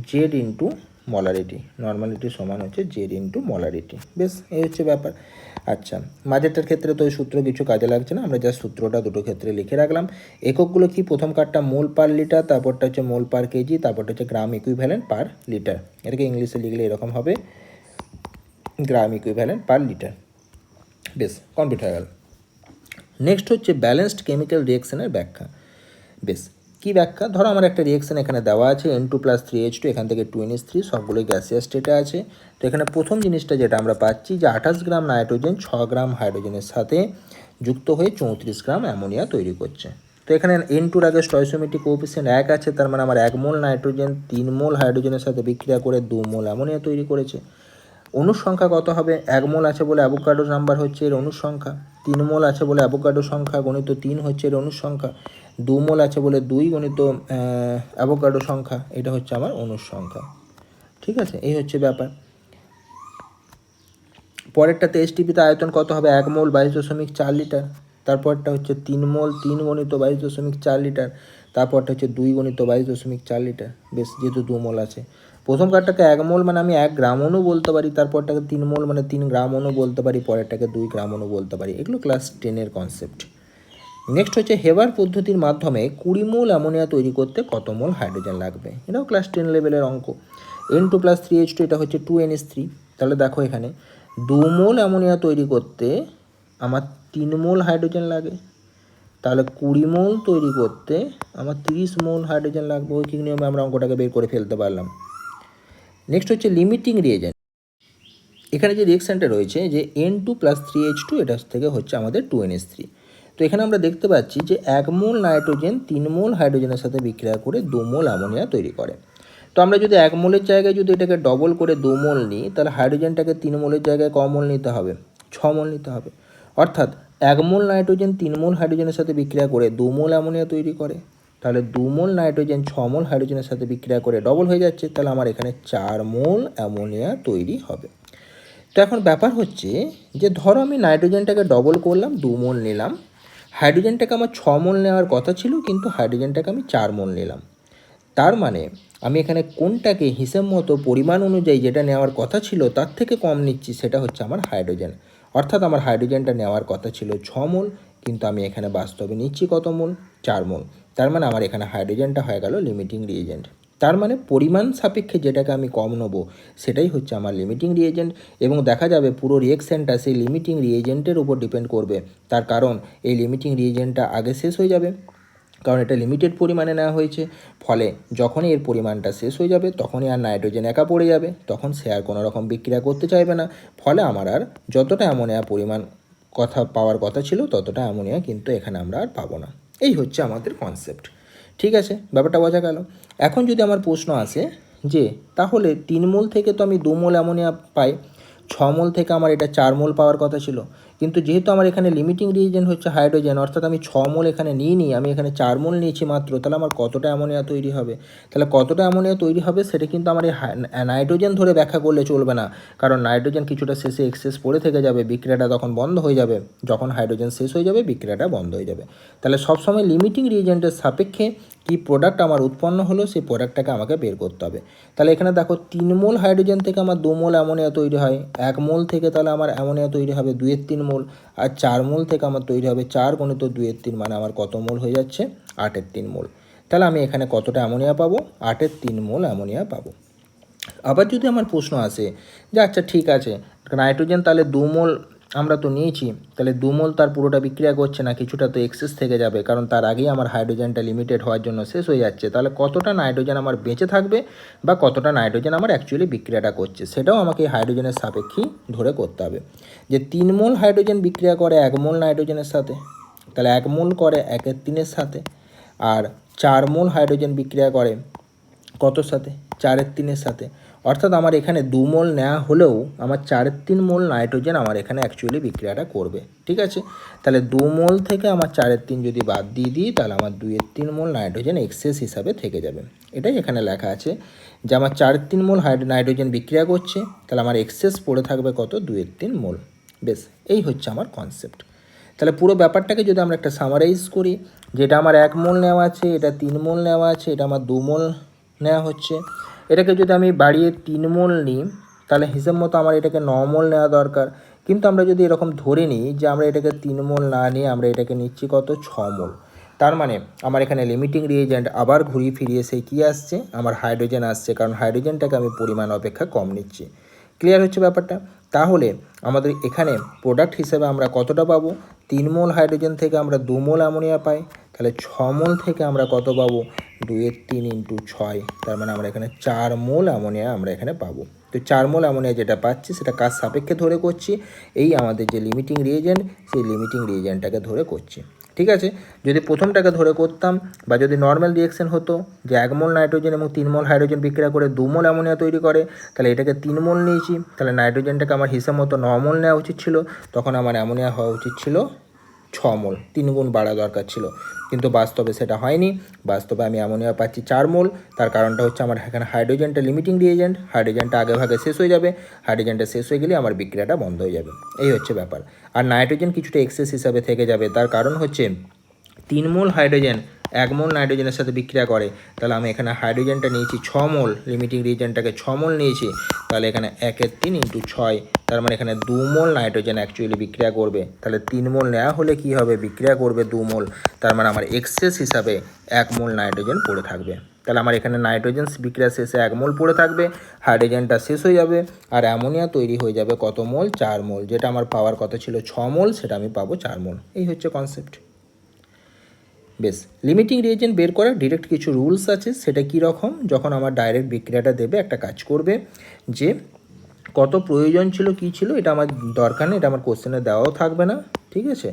জেড ইন্টু মোলারিটি। নর্মালিটি সমান হচ্ছে জেড ইন্টু মোলারিটি। বেশ, এই হচ্ছে ব্যাপার। আচ্ছা, মাঝেরটার ক্ষেত্রে তো ওই সূত্র কিছু কাজে লাগছে না, আমরা জাস্ট সূত্রটা দুটো ক্ষেত্রে লিখে রাখলাম। এককগুলো কি? প্রথম কার্ডটা মোল পার লিটার, তারপরটা হচ্ছে মোল পার কেজি, তারপরটা হচ্ছে গ্রাম ইকুইভ্যালেন্ট পার লিটার। এটাকে ইংলিশে লিখলে এরকম হবে, গ্রাম ইকুইভ্যালেন্ট পার লিটার। বেশ, কমপ্লিট হয়ে গেল। নেক্সট হচ্ছে ব্যালেন্সড কেমিক্যাল রিয়েকশনের ব্যাখ্যা। বেশ, কী ব্যাখ্যা? ধরো আমার একটা রিয়েকশন এখানে দেওয়া আছে N2 + 3H2, এখান থেকে 2NH3, সবগুলোই গ্যাসিয়াস স্টেটে আছে। তো এখানে প্রথম জিনিসটা যেটা আমরা পাচ্ছি যে 28 গ্রাম নাইট্রোজেন 6 গ্রাম হাইড্রোজেনের সাথে যুক্ত হয়ে 34 গ্রাম অ্যামোনিয়া তৈরি করছে। তো এখানে N2-র আগে স্টয়সিওমেট্রিক কোএফিসিয়েন্ট 1 আছে, তার মানে আমার 1 মোল নাইট্রোজেন 3 মোল হাইড্রোজেনের সাথে বিক্রিয়া করে 2 মোল অ্যামোনিয়া তৈরি করেছে। অণুর সংখ্যা কত হবে? 1 মোল আছে বলে অ্যাভোগাড্রো নাম্বার হচ্ছে এর অণুর সংখ্যা, 3 মোল আছে বলে অ্যাভোগাড্রো সংখ্যা গণিত 3 হচ্ছে এর অণুর সংখ্যা, 2 মোল আছে বলে 2 গণিত অ্যাভোগাড্রো সংখ্যা, এটা হচ্ছে আমার অণুর সংখ্যা। ঠিক আছে, এই হচ্ছে ব্যাপার। পরেরটাতে এসটিপিতে আয়তন কত হবে? 1 মোল 22.4 লিটার। তারপরটা হচ্ছে 3 মোল 3 গণিত 22.4 লিটার। তারপরটা হচ্ছে 2 গণিত 22.4 লিটার। বেশ, যেহেতু 2 মোল আছে। প্রথম কার্ডটাকে 1 মোল মানে আমি 1 গ্রাম অণু বলতে পারি, তারপরটাকে 3 মোল মানে 3 গ্রাম অণু বলতে পারি, পরেরটাকে 2 গ্রাম অণু বলতে পারি। এগুলো ক্লাস 10-এর কনসেপ্ট। নেক্সট হচ্ছে হেবার পদ্ধতির মাধ্যমে 20 মোল অ্যামোনিয়া তৈরি করতে কত মোল হাইড্রোজেন লাগবে? এটাও ক্লাস 10 লেভেলের অঙ্ক। N2 + 3H2, এটা হচ্ছে 2NH3। তাহলে দেখো এখানে 2 মোল অ্যামোনিয়া তৈরি করতে আমার 3 মোল হাইড্রোজেন লাগে, তাহলে 20 মোল তৈরি করতে আমার 30 মোল হাইড্রোজেন লাগবে। ওই কি নিয়মে আমরা অঙ্কটাকে বের করে ফেলতে পারলাম। নেক্সট হচ্ছে লিমিটিং রিয়েজেন্ট। এখানে যে রিয়েকশানটা রয়েছে যে N2 + 3H2, এটা থেকে হচ্ছে আমাদের 2NH3। তো এখানে আমরা দেখতে পাচ্ছি যে 1 মোল নাইট্রোজেন 3 মোল হাইড্রোজেনের সাথে বিক্রিয়া করে 2 মোল অ্যামোনিয়া তৈরি করে। তো আমরা যদি 1 মোলের জায়গায় যদি এটাকে ডবল করে 2 মোল নিই, তাহলে হাইড্রোজেনটাকে 3 মোলের জায়গায় ক মোল নিতে হবে? 6 মোল নিতে হবে। অর্থাৎ 1 মোল নাইট্রোজেন 3 মোল হাইড্রোজেনের সাথে বিক্রিয়া করে 2 মোল অ্যামোনিয়া তৈরি করে। তাহলে 2 মোল নাইট্রোজেন 6 মোল হাইড্রোজেনের সাথে বিক্রিয়া করে ডবল হয়ে যাচ্ছে, তাহলে আমার এখানে 4 মোল অ্যামোনিয়া তৈরি হবে। তো এখন ব্যাপার হচ্ছে যে ধরো আমি নাইট্রোজেনটাকে ডবল করলাম, 2 মোল নিলাম, হাইড্রোজেনটাকে আমার 6 মোল নেওয়ার কথা ছিল, কিন্তু হাইড্রোজেনটাকে আমি 4 মোল নিলাম। তার মানে আমি এখানে কোনটাকে হিসেব মতো পরিমাণ অনুযায়ী যেটা নেওয়ার কথা ছিল তার থেকে কম নিচ্ছি, সেটা হচ্ছে আমার হাইড্রোজেন। অর্থাৎ আমার হাইড্রোজেনটা নেওয়ার কথা ছিল 6 মোল, কিন্তু আমি এখানে বাস্তবে নিচ্ছি কত মোল? 4 মোল। তার মানে আমার এখানে হাইড্রোজেনটা হয়ে গেল লিমিটিং রিয়েজেন্ট। তার মানে পরিমাণ সাপেক্ষে যেটাকে আমি কম নেবো সেটাই হচ্ছে আমার লিমিটিং রিয়েজেন্ট। এবং দেখা যাবে পুরো রিয়েকশানটা সেই লিমিটিং রিয়েজেন্টের উপর ডিপেন্ড করবে। তার কারণ এই লিমিটিং রিয়েজেন্টটা আগে শেষ হয়ে যাবে, কারণ এটা লিমিটেড পরিমাণে নেওয়া হয়েছে। ফলে যখনই এর পরিমাণটা শেষ হয়ে যাবে তখনই আর নাইট্রোজেন একা পড়ে যাবে, তখন সে আর কোনো রকম বিক্রিয়া করতে চাইবে না। ফলে আমার আর যতটা অ্যামোনিয়া পরিমাণ কথা পাওয়ার কথা ছিল ততটা অ্যামোনিয়া কিন্তু এখানে আমরা আর পাবো না। এই হচ্ছে আমাদের কনসেপ্ট। ঠিক আছে, ব্যাপারটা বোঝা গেল। এখন যদি আমার প্রশ্ন আসে যে তাহলে 3 মোল থেকে তো আমি 2 মোল অ্যামোনিয়া পাই, 6 মোল থেকে আমার এটা 4 মোল পাওয়ার কথা ছিল, কিন্তু যেহেতু আমার এখানে লিমিটিং রিয়েজেন্ট হচ্ছে হাইড্রোজেন, অর্থাৎ আমি 6 মোল এখানে নিইনি, আমি এখানে 4 মোল নিয়েছি মাত্র, তাহলে আমার কতটা অ্যামোনিয়া তৈরি হবে? তাহলে কতটা অ্যামোনিয়া তৈরি হবে সেটা কিন্তু আমার এই নাইট্রোজেন ধরে ব্যাখ্যা করলে চলবে না, কারণ নাইট্রোজেন কিছুটা শেষে এক্সেস পড়ে থেকে যাবে, বিক্রিয়াটা তখন বন্ধ হয়ে যাবে। যখন হাইড্রোজেন শেষ হয়ে যাবে বিক্রিয়াটা বন্ধ হয়ে যাবে। তাহলে সবসময় লিমিটিং রিয়েজেন্টের সাপেক্ষে কী প্রোডাক্ট আমার উৎপন্ন হলো সেই প্রোডাক্টটাকে আমাকে বের করতে হবে। তাহলে এখানে দেখো 3 মোল হাইড্রোজেন থেকে আমার 2 মোল অ্যামোনিয়া তৈরি হয়, 1 মোল থেকে তাহলে আমার অ্যামোনিয়া তৈরি হবে 2-3 মোল, আর 4 মোল থেকে আমার তৈরি হবে 4 × 2-3, মানে আমার কত মোল হয়ে যাচ্ছে? 8-3 মোল। তাহলে আমি এখানে কতটা অ্যামোনিয়া পাবো? 8-3 মোল অ্যামোনিয়া পাবো। আবার যদি আমার প্রশ্ন আসে যে আচ্ছা ঠিক আছে, নাইট্রোজেন তাহলে 2 মোল আমরা তো নিয়েছি, তাহলে 2 মোল তার পুরোটা বিক্রিয়া করছে না, কিছুটা তো এক্সেস থেকে যাবে, কারণ তার আগেই আমার হাইড্রোজেনটা লিমিটেড হওয়ার জন্য শেষ হয়ে যাচ্ছে। তাহলে কতটা নাইট্রোজেন আমার বেঁচে থাকবে বা কতটা নাইট্রোজেন আমার অ্যাকচুয়ালি বিক্রিয়াটা করছে, সেটাও আমাকে হাইড্রোজেনের সাপেক্ষেই ধরে করতে হবে। যে 3 মোল হাইড্রোজেন বিক্রিয়া করে 1 মোল নাইট্রোজেনের সাথে, তাহলে 1 মোল করে 1-3 সাথে, আর 4 মোল হাইড্রোজেন বিক্রিয়া করে কতর সাথে? 4-3 সাথে। অর্থাৎ আমার এখানে 2 মোল নেওয়া হলেও আমার 4-3 মোল নাইট্রোজেন আমার এখানে অ্যাকচুয়ালি বিক্রিয়াটা করবে। ঠিক আছে, তাহলে 2 মোল থেকে আমার 4-3 যদি বাদ দিয়ে দিই, তাহলে আমার 2-3 মোল নাইট্রোজেন এক্সেস হিসাবে থেকে যাবে। এটাই এখানে লেখা আছে যে আমার 4-3 মোল নাইট্রোজেন বিক্রিয়া করছে, তাহলে আমার এক্সেস পড়ে থাকবে কত? 2-3 মোল। বেশ, এই হচ্ছে আমার কনসেপ্ট। তাহলে পুরো ব্যাপারটাকে যদি আমরা একটা সামারাইজ করি, যেটা আমার 1 মোল নেওয়া আছে, এটা 3 মোল নেওয়া আছে, এটা আমার 2 মোল নেওয়া হচ্ছে, এটাকে যদি আমি বাড়িয়ে 3 মোল নিই, তাহলে হিসেব মতো আমার এটাকে 9 মোল নেওয়া দরকার। কিন্তু আমরা যদি এরকম ধরে নিই যে আমরা এটাকে 3 মোল না নিয়ে আমরা এটাকে নিচ্ছি কত? 6 মোল, তার মানে আমার এখানে লিমিটিং রিয়েজেন্ট আবার ঘুরিয়ে ফিরিয়ে সেই কী আসছে? আমার হাইড্রোজেন আসছে, কারণ হাইড্রোজেনটাকে আমি পরিমাণ অপেক্ষা কম নিচ্ছি। ক্লিয়ার হচ্ছে ব্যাপারটা? তাহলে আমাদের এখানে প্রোডাক্ট হিসেবে আমরা কতটা পাবো? 3 মোল হাইড্রোজেন থেকে আমরা 2 মোল অ্যামোনিয়া পাই, তাহলে 6 মোল থেকে আমরা কত পাবো? 2-3 × 6, তার মানে আমরা এখানে 4 মোল অ্যামোনিয়া আমরা এখানে পাবো। তো 4 মোল অ্যামোনিয়া যেটা পাচ্ছি সেটা কাজ সাপেক্ষে ধরে করছি, এই আমাদের যে লিমিটিং রিয়েজেন্ট সেই লিমিটিং রিয়েজেন্টটাকে ধরে করছি। ঠিক আছে, যদি প্রথমটাকে ধরে করতাম বা যদি নর্মাল রিয়েকশন হতো যে 1 মোল নাইট্রোজেন এবং 3 মোল হাইড্রোজেন বিক্রিয়া করে 2 মোল অ্যামোনিয়া তৈরি করে, তাহলে এটাকে 3 মোল নিয়েছি, তাহলে নাইট্রোজেনটাকে আমার হিসাব মতো 9 মোল নেওয়া উচিত ছিল, তখন আমার অ্যামোনিয়া হওয়া উচিত ছিল 6 মোল, 3 গুণ বাড়া দরকার ছিল, কিন্তু বাস্তবে সেটা হয়নি। বাস্তবে আমি অ্যামোনিয়া পাচ্ছি 4 মোল। তার কারণটা হচ্ছে আমার এখানে হাইড্রোজেনটা লিমিটিং রিয়েজেন্ট, হাইড্রোজেনটা আগে ভাগে শেষ হয়ে যাবে, হাইড্রোজেনটা শেষ হয়ে গেলে আমার বিক্রিয়াটা বন্ধ হয়ে যাবে। এই হচ্ছে ব্যাপার। আর নাইট্রোজেন কিছুটা এক্সেস হিসাবে থেকে যাবে, তার কারণ হচ্ছে 3 মোল হাইড্রোজেন 1 মোল নাইট্রোজেনের সাথে বিক্রিয়া করে, তাহলে আমি এখানে হাইড্রোজেনটা নিয়েছি 6 মোল, লিমিটিং রিয়েজেন্টটাকে 6 মোল নিয়েছি, তাহলে এখানে 1-3 × 6, তার মানে এখানে 2 মোল নাইট্রোজেন অ্যাকচুয়ালি বিক্রিয়া করবে। তাহলে 3 মোল নেওয়া হলে কি হবে? বিক্রিয়া করবে 2 মোল, তার মানে আমার এক্সেস হিসাবে 1 মোল নাইট্রোজেন পড়ে থাকবে। তাহলে আমার এখানে নাইট্রোজেন বিক্রিয়া শেষে 1 মোল পড়ে থাকবে, হাইড্রোজেনটা শেষ হয়ে যাবে, আর অ্যামোনিয়া তৈরি হয়ে যাবে কত মোল? 4 মোল। যেটা আমার পাওয়ার কথা ছিল 6 মোল, সেটা আমি পাবো 4 মোল। এই হচ্ছে কনসেপ্ট। বেশ, লিমিটিং রিয়েজেন্ট বের করার ডিরেক্ট কিছু রুলস আছে। সেটা কী রকম? যখন আমার ডাইরেক্ট বিক্রিয়াটা দেবে, একটা কাজ করবে যে কত প্রয়োজন ছিল কী ছিল এটা আমার দরকার নেই, এটা আমার কোশ্চেনে দেওয়াও থাকবে না। ঠিক আছে,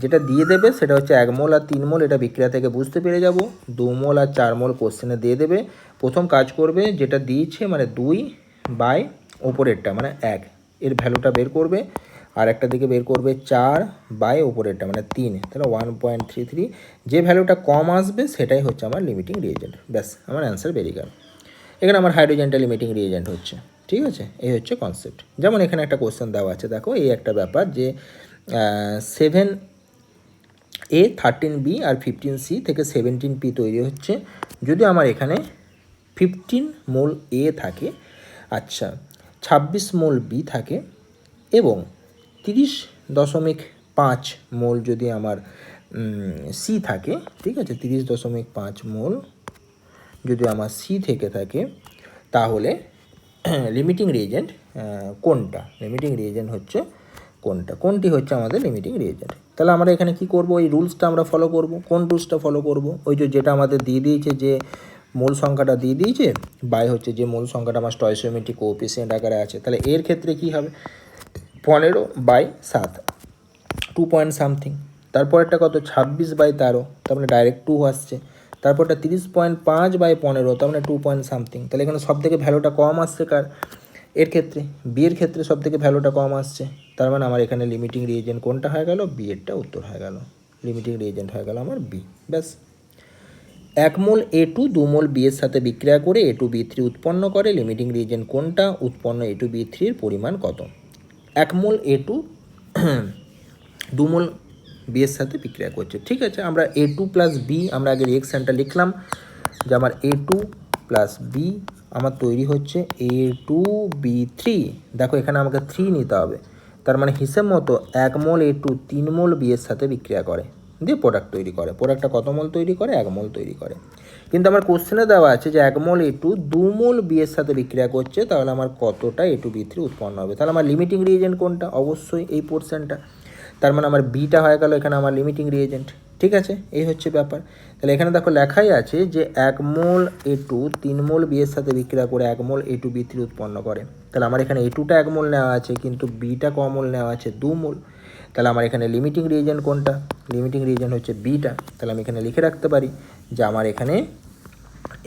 যেটা দিয়ে দেবে সেটা হচ্ছে 1 মোল আর 3 মোল, এটা বিক্রিয়া থেকে বুঝতে পেরে যাব। 2 মোল আর 4 মোল কোশ্চেনে দিয়ে দেবে। প্রথম কাজ করবে যেটা দিয়েছে মানে 2 বাই ওপরেরটা মানে 1, এর ভ্যালুটা বের করবে, আর একটা দিকে বের করবে 4 বাই ওপরেরটা মানে 3, তাহলে 1.33। যে ভ্যালুটা কম আসবে সেটাই হচ্ছে আমার লিমিটিং রিয়েজেন্ট। ব্যাস, আমার অ্যান্সার বেরিয়ে গেল। এখানে আমার হাইড্রোজেনটা লিমিটিং রিয়েজেন্ট হচ্ছে। ঠিক আছে, এই হচ্ছে কনসেপ্ট। যেমন এখানে একটা কোশ্চেন দেওয়া আছে, দেখো এই একটা ব্যাপার যে 7A 13B আর 15C থেকে 17P তৈরি হচ্ছে। যদি আমার এখানে 15 মোল A থাকে, আচ্ছা 26 মোল B থাকে, এবং 30.5 মোল যদি আমার সি থাকে, ঠিক আছে 30.5 মোল যদি আমার সি থেকে থাকে, তাহলে লিমিটিং রিয়েজেন্ট কোনটা? লিমিটিং রিয়েজেন্ট হচ্ছে কোনটা? কোনটি হচ্ছে আমাদের লিমিটিং রিয়েজেন্ট? তাহলে আমরা এখানে কি করব? এই রুলসটা আমরা ফলো করব। কোন রুলসটা ফলো করব? ওই যেটা আমাদের দিয়ে দিয়েছে, যে মূল সংখ্যাটা দিয়ে দিয়েছে বাই হচ্ছে যে মূল সংখ্যাটা আমার স্টয়চিওমেট্রিক কোএফিসিয়েন্ট আকারে আছে, তাহলে এর ক্ষেত্রে কি হবে? 15/7। 2 পয়েন্ট সামথিং, তারপরেরটা কত 26/13, তার মানে ডাইরেক্ট 2 আসছে, তারপরটা 30.5/15, তার মানে 2 পয়েন্ট সামথিং। তাহলে এখানে সব থেকে ভ্যালুটা কম আসছে কার, এর ক্ষেত্রে বি এর ক্ষেত্রে সব থেকে ভ্যালুটা কম আসছে, তার মানে আমার এখানে লিমিটিং রিএজেন্ট কোনটা হয়ে গেল, বি এরটা উত্তর হয়ে গেল, লিমিটিং রিএজেন্ট হয়ে গেল আমার বি। ব্যাস, 1 মোল A2 2 মোল বি এর সাথে বিক্রিয়া করে A2B3 উৎপন্ন করে, লিমিটিং রিএজেন্ট কোনটা, উৎপন্ন A2B3 এর পরিমাণ কত। 1 মোল A2 2 মোল বি এর সাথে বিক্রিয়া করছে, ঠিক আছে। আমরা A2 প্লাস বি, আমরা আগে রিয়েকশানটা লিখলাম যে আমার A2 প্লাস বি আমার তৈরি হচ্ছে A2B3। দেখো এখানে আমাকে 3 নিতে হবে, তার মানে হিসেব মতো 1 মোল A2 3 মোল বি এর সাথে বিক্রিয়া করে, দিয়ে প্রোডাক্ট তৈরি করে। প্রোডাক্টটা কত মোল তৈরি করে, 1 মোল তৈরি করে। কিন্তু আমার কোশ্চেনে দেওয়া আছে যে 1 মোল A2 2 মোল বি এর সাথে বিক্রিয়া করছে, তাহলে আমার কতটা A2B3 উৎপন্ন হবে। তাহলে আমার লিমিটিং রিএজেন্ট কোনটা, অবশ্যই এই পোর্শনটা, তার মানে আমার বিটা হয়ে গেল এখানে আমার লিমিটিং রিএজেন্ট, ঠিক আছে। এই হচ্ছে ব্যাপার। তাহলে এখানে দেখো লেখাই আছে যে 1 মোল A2 3 মোল বি এর সাথে বিক্রিয়া করে 1 মোল A2B3 উৎপন্ন করে। তাহলে আমার এখানে A2টা 1 মোল নেওয়া আছে, কিন্তু বিটা ক মোল নেওয়া আছে, 2 মোল। তাহলে আমার এখানে লিমিটিং রিএজেন্ট কোনটা, লিমিটিং রিএজেন্ট হচ্ছে বিটা। তাহলে আমি এখানে লিখে রাখতে পারি যে আমার এখানে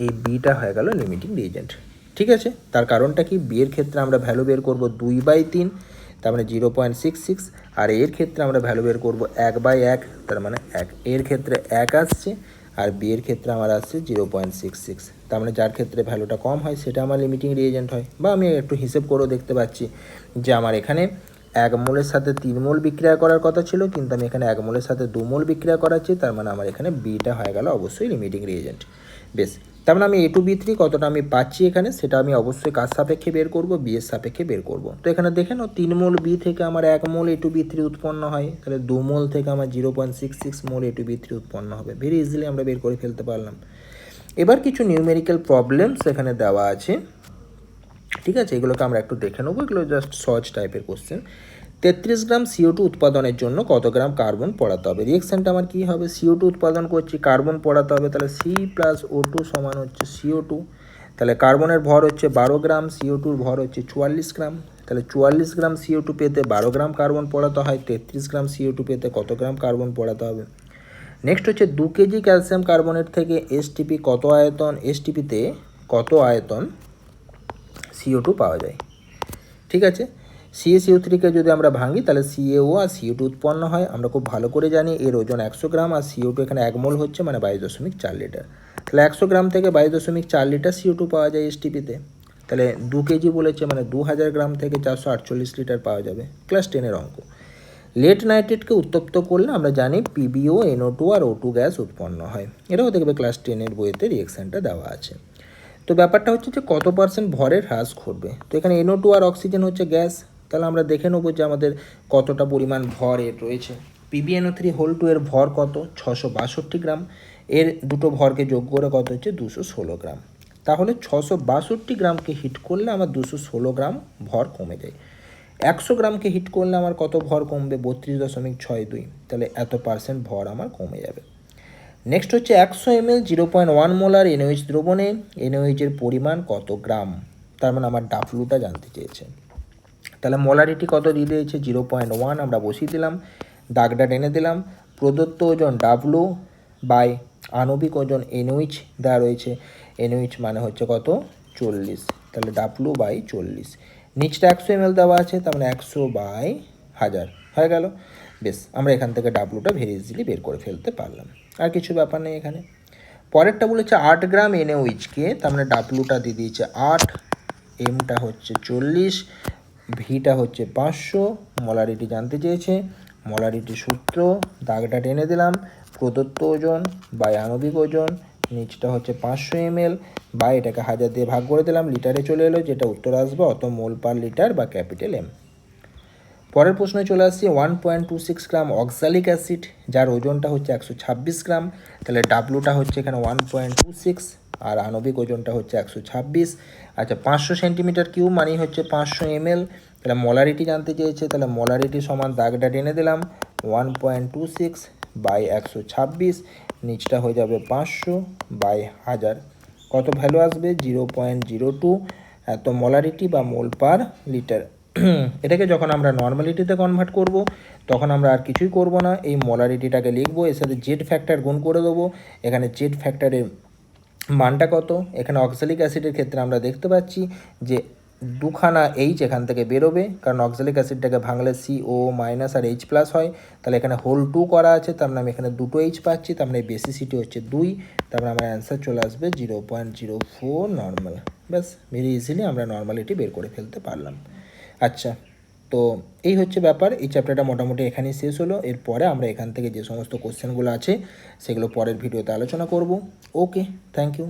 এই বিটা হয়ে গেল লিমিটিং রিএজেন্ট, ঠিক আছে। তার কারণটা কি, বি এর ক্ষেত্রে আমরা ভ্যালু বের করব 2/3, তার মানে 0.66, আর এর ক্ষেত্রে আমরা ভ্যালু বের করব 1/1, তার মানে 1। এর ক্ষেত্রে 1 আসছে, আর বি এর ক্ষেত্রে আমার আসছে 0.66, তার মানে যার ক্ষেত্রে ভ্যালুটা কম হয় সেটা আমার লিমিটিং রিএজেন্ট হয়। বা আমি একটু হিসেব করেও দেখতে পাচ্ছি যে আমার এখানে 1 মোলের সাথে 3 মোল বিক্রিয়া করার কথা ছিল, কিন্তু আমি এখানে 1 মোলের সাথে 2 মোল বিক্রিয়া করাচ্ছি, তার মানে আমার এখানে বিটা হয়ে গেল অবশ্যই লিমিটিং রিএজেন্ট। বেশ, তার মানে আমি A2B3 কতটা আমি পাচ্ছি এখানে, সেটা আমি অবশ্যই কার সাপেক্ষে বের করব, বি এর সাপেক্ষে বের করব। তো এখানে দেখে নাও 3 মোল বি থেকে আমার 1 মোল A2B3 উৎপন্ন হয়, তাহলে 2 মোল থেকে আমার 0.66 মোল A2B3 উৎপন্ন হবে। ভেরি ইজিলি আমরা বের করে ফেলতে পারলাম। এবার কিছু নিউমেরিক্যাল প্রবলেমস এখানে দেওয়া আছে, ঠিক আছে। এগুলোকে আমরা একটু দেখে নেবো, এগুলো জাস্ট সহজ টাইপের কোশ্চেন। 33 গ্রাম CO2 উৎপাদনের জন্য কত গ্রাম কার্বন পড়াতে হবে। রিয়েকশানটা আমার কী হবে, CO2 উৎপাদন করছি, কার্বন পড়াতে হবে, তাহলে C+O2 সমান হচ্ছে CO2। তাহলে কার্বনের ভর হচ্ছে 12 গ্রাম, CO2-র ভর হচ্ছে 44 গ্রাম। তাহলে 44 গ্রাম CO2 পেতে 12 গ্রাম কার্বন পড়াতে হয়, 33 গ্রাম CO2 পেতে কত গ্রাম কার্বন পড়াতে হবে। নেক্সট হচ্ছে 2 কেজি ক্যালসিয়াম কার্বনেট থেকে STP কত আয়তন, STPতে কত আয়তন CO2 পাওয়া যায়, ঠিক আছে। CaCO3কে যদি আমরা ভাঙি তাহলে CaO আর CO2 উৎপন্ন হয়। আমরা খুব ভালো করে জানি এর ওজন 100 গ্রাম, আর CO2 এখানে 1 মোল হচ্ছে, মানে 22.4 লিটার। তাহলে 100 গ্রাম থেকে 22.4 লিটার CO2 পাওয়া যায় STPতে। তাহলে 2 কেজি বলেছে, মানে 2000 গ্রাম থেকে 448 লিটার পাওয়া যাবে। ক্লাস 10-এর অঙ্ক। লেড নাইট্রেটকে উত্তপ্ত করলে আমরা জানি PbO, NO2 আর O2 গ্যাস উৎপন্ন হয়। এটাও দেখবে ক্লাস 10-এর বইতে রিয়েকশানটা দেওয়া আছে। তো ব্যাপারটা হচ্ছে যে কত % ভরের হ্রাস ঘটবে। তো এখানে NO2 আর অক্সিজেন হচ্ছে গ্যাস, তাহলে আমরা দেখে নেবো যে আমাদের কতটা পরিমাণ ভর এর রয়েছে। PbNO3 এর ভর কত, 662 গ্রাম। এর দুটো ভরকে যোগ করে কত হচ্ছে 216 গ্রাম। তাহলে 662 গ্রামকে হিট করলে আমার 216 গ্রাম ভর কমে যায়। 100 গ্রামকে হিট করলে আমার কত ভর কমবে, 32.62, তাহলে এত % ভর আমার কমে যাবে। নেক্সট হচ্ছে 100 ml 0.1 মোলার NaOH দ্রবণে NaOH এর পরিমাণ কত গ্রাম, তার মানে আমার ডাব্লুটা জানতে চেয়েছে। তাহলে মোলারিটি কত দিয়ে দিয়েছে, 0.1, আমরা বসিয়ে দিলাম, দাগটা টেনে দিলাম। প্রদত্ত ওজন ডাব্লু বাই আণবিক ওজন NaOH দেওয়া রয়েছে, NaOH মানে হচ্ছে কত 40, তাহলে ডাব্লু বাই 40। নিচটা 100 ml দেওয়া আছে, তার মানে 100/1000 হয়ে গেল। বেশ, আমরা এখান থেকে ডাব্লুটা ভেরি ইজিলি বের করে ফেলতে পারলাম, আর কিছু ব্যাপার নেই এখানে। পরেরটা বলেছে 8 গ্রাম NaOH-কে, তার মানে ডাব্লুটা দিয়ে দিয়েছে 8, এমটা হচ্ছে 40, ভিটা হচ্ছে 500, মোলারিটি জানতে চেয়েছে। মোলারিটি সূত্র, দাগটা টেনে দিলাম, প্রদত্ত ওজন বাই আণবিক ওজন, নিচটা হচ্ছে 500 ml, বা এটাকে 1000 দিয়ে ভাগ করে দিলাম, লিটারে চলে এলো, যেটা উত্তর আসবে অত মোল পার লিটার বা ক্যাপিটাল M। পরের প্রশ্নে চলে আসছি 1.26 গ্রাম অক্সালিক অ্যাসিড, যার ওজনটা হচ্ছে 126 গ্রাম। তাহলে ডাব্লুটা হচ্ছে এখানে 1.26, আর আণবিক ওজনটা হচ্ছে 126। আচ্ছা, 500 সেন্টিমিটার কিউব মানেই হচ্ছে 500 ml। তাহলে মোলারিটি জানতে চেয়েছে, তাহলে মোলারিটি সমান দাগটা টেনে দিলাম, 1.26/126, নিচটা হয়ে যাবে 500/1000। কত ভ্যালু আসবে, 0.02 এত মোলারিটি বা মোল পার লিটার এটাকে যখন আমরা নর্মালিটিতে কনভার্ট করব তখন আমরা আর কিছুই করব না, এই মোলারিটিটাকে লিখবো, এর সাথে জেড ফ্যাক্টর গুণ করে দেবো। এখানে জেড ফ্যাক্টরের মানটা কত, এখানে অক্সালিক অ্যাসিডের ক্ষেত্রে আমরা দেখতে পাচ্ছি যে দুখানা এইচ এখান থেকে বেরোবে, কারণ অক্সালিক অ্যাসিডটাকে ভাঙলে CO মাইনাস আর H প্লাস হয়। তাহলে এখানে হোল 2 করা আছে, তার মানে আমি এখানে দুটো এইচ পাচ্ছি, তার মানে বেসিসিটি হচ্ছে 2, তারপরে আমার অ্যান্সার চলে আসবে 0.04 নর্মাল। ব্যাস, ভেরি ইজিলি আমরা নর্মালিটি বের করে ফেলতে পারলাম। আচ্ছা, তো এই হচ্ছে ব্যাপার। এই চ্যাপ্টারটা মোটামুটি এখানেই শেষ হলো। এরপরে আমরা এখান থেকে যে সমস্ত কোশ্চেনগুলো আছে সেগুলো পরের ভিডিওতে আলোচনা করব। ওকে, থ্যাংক ইউ।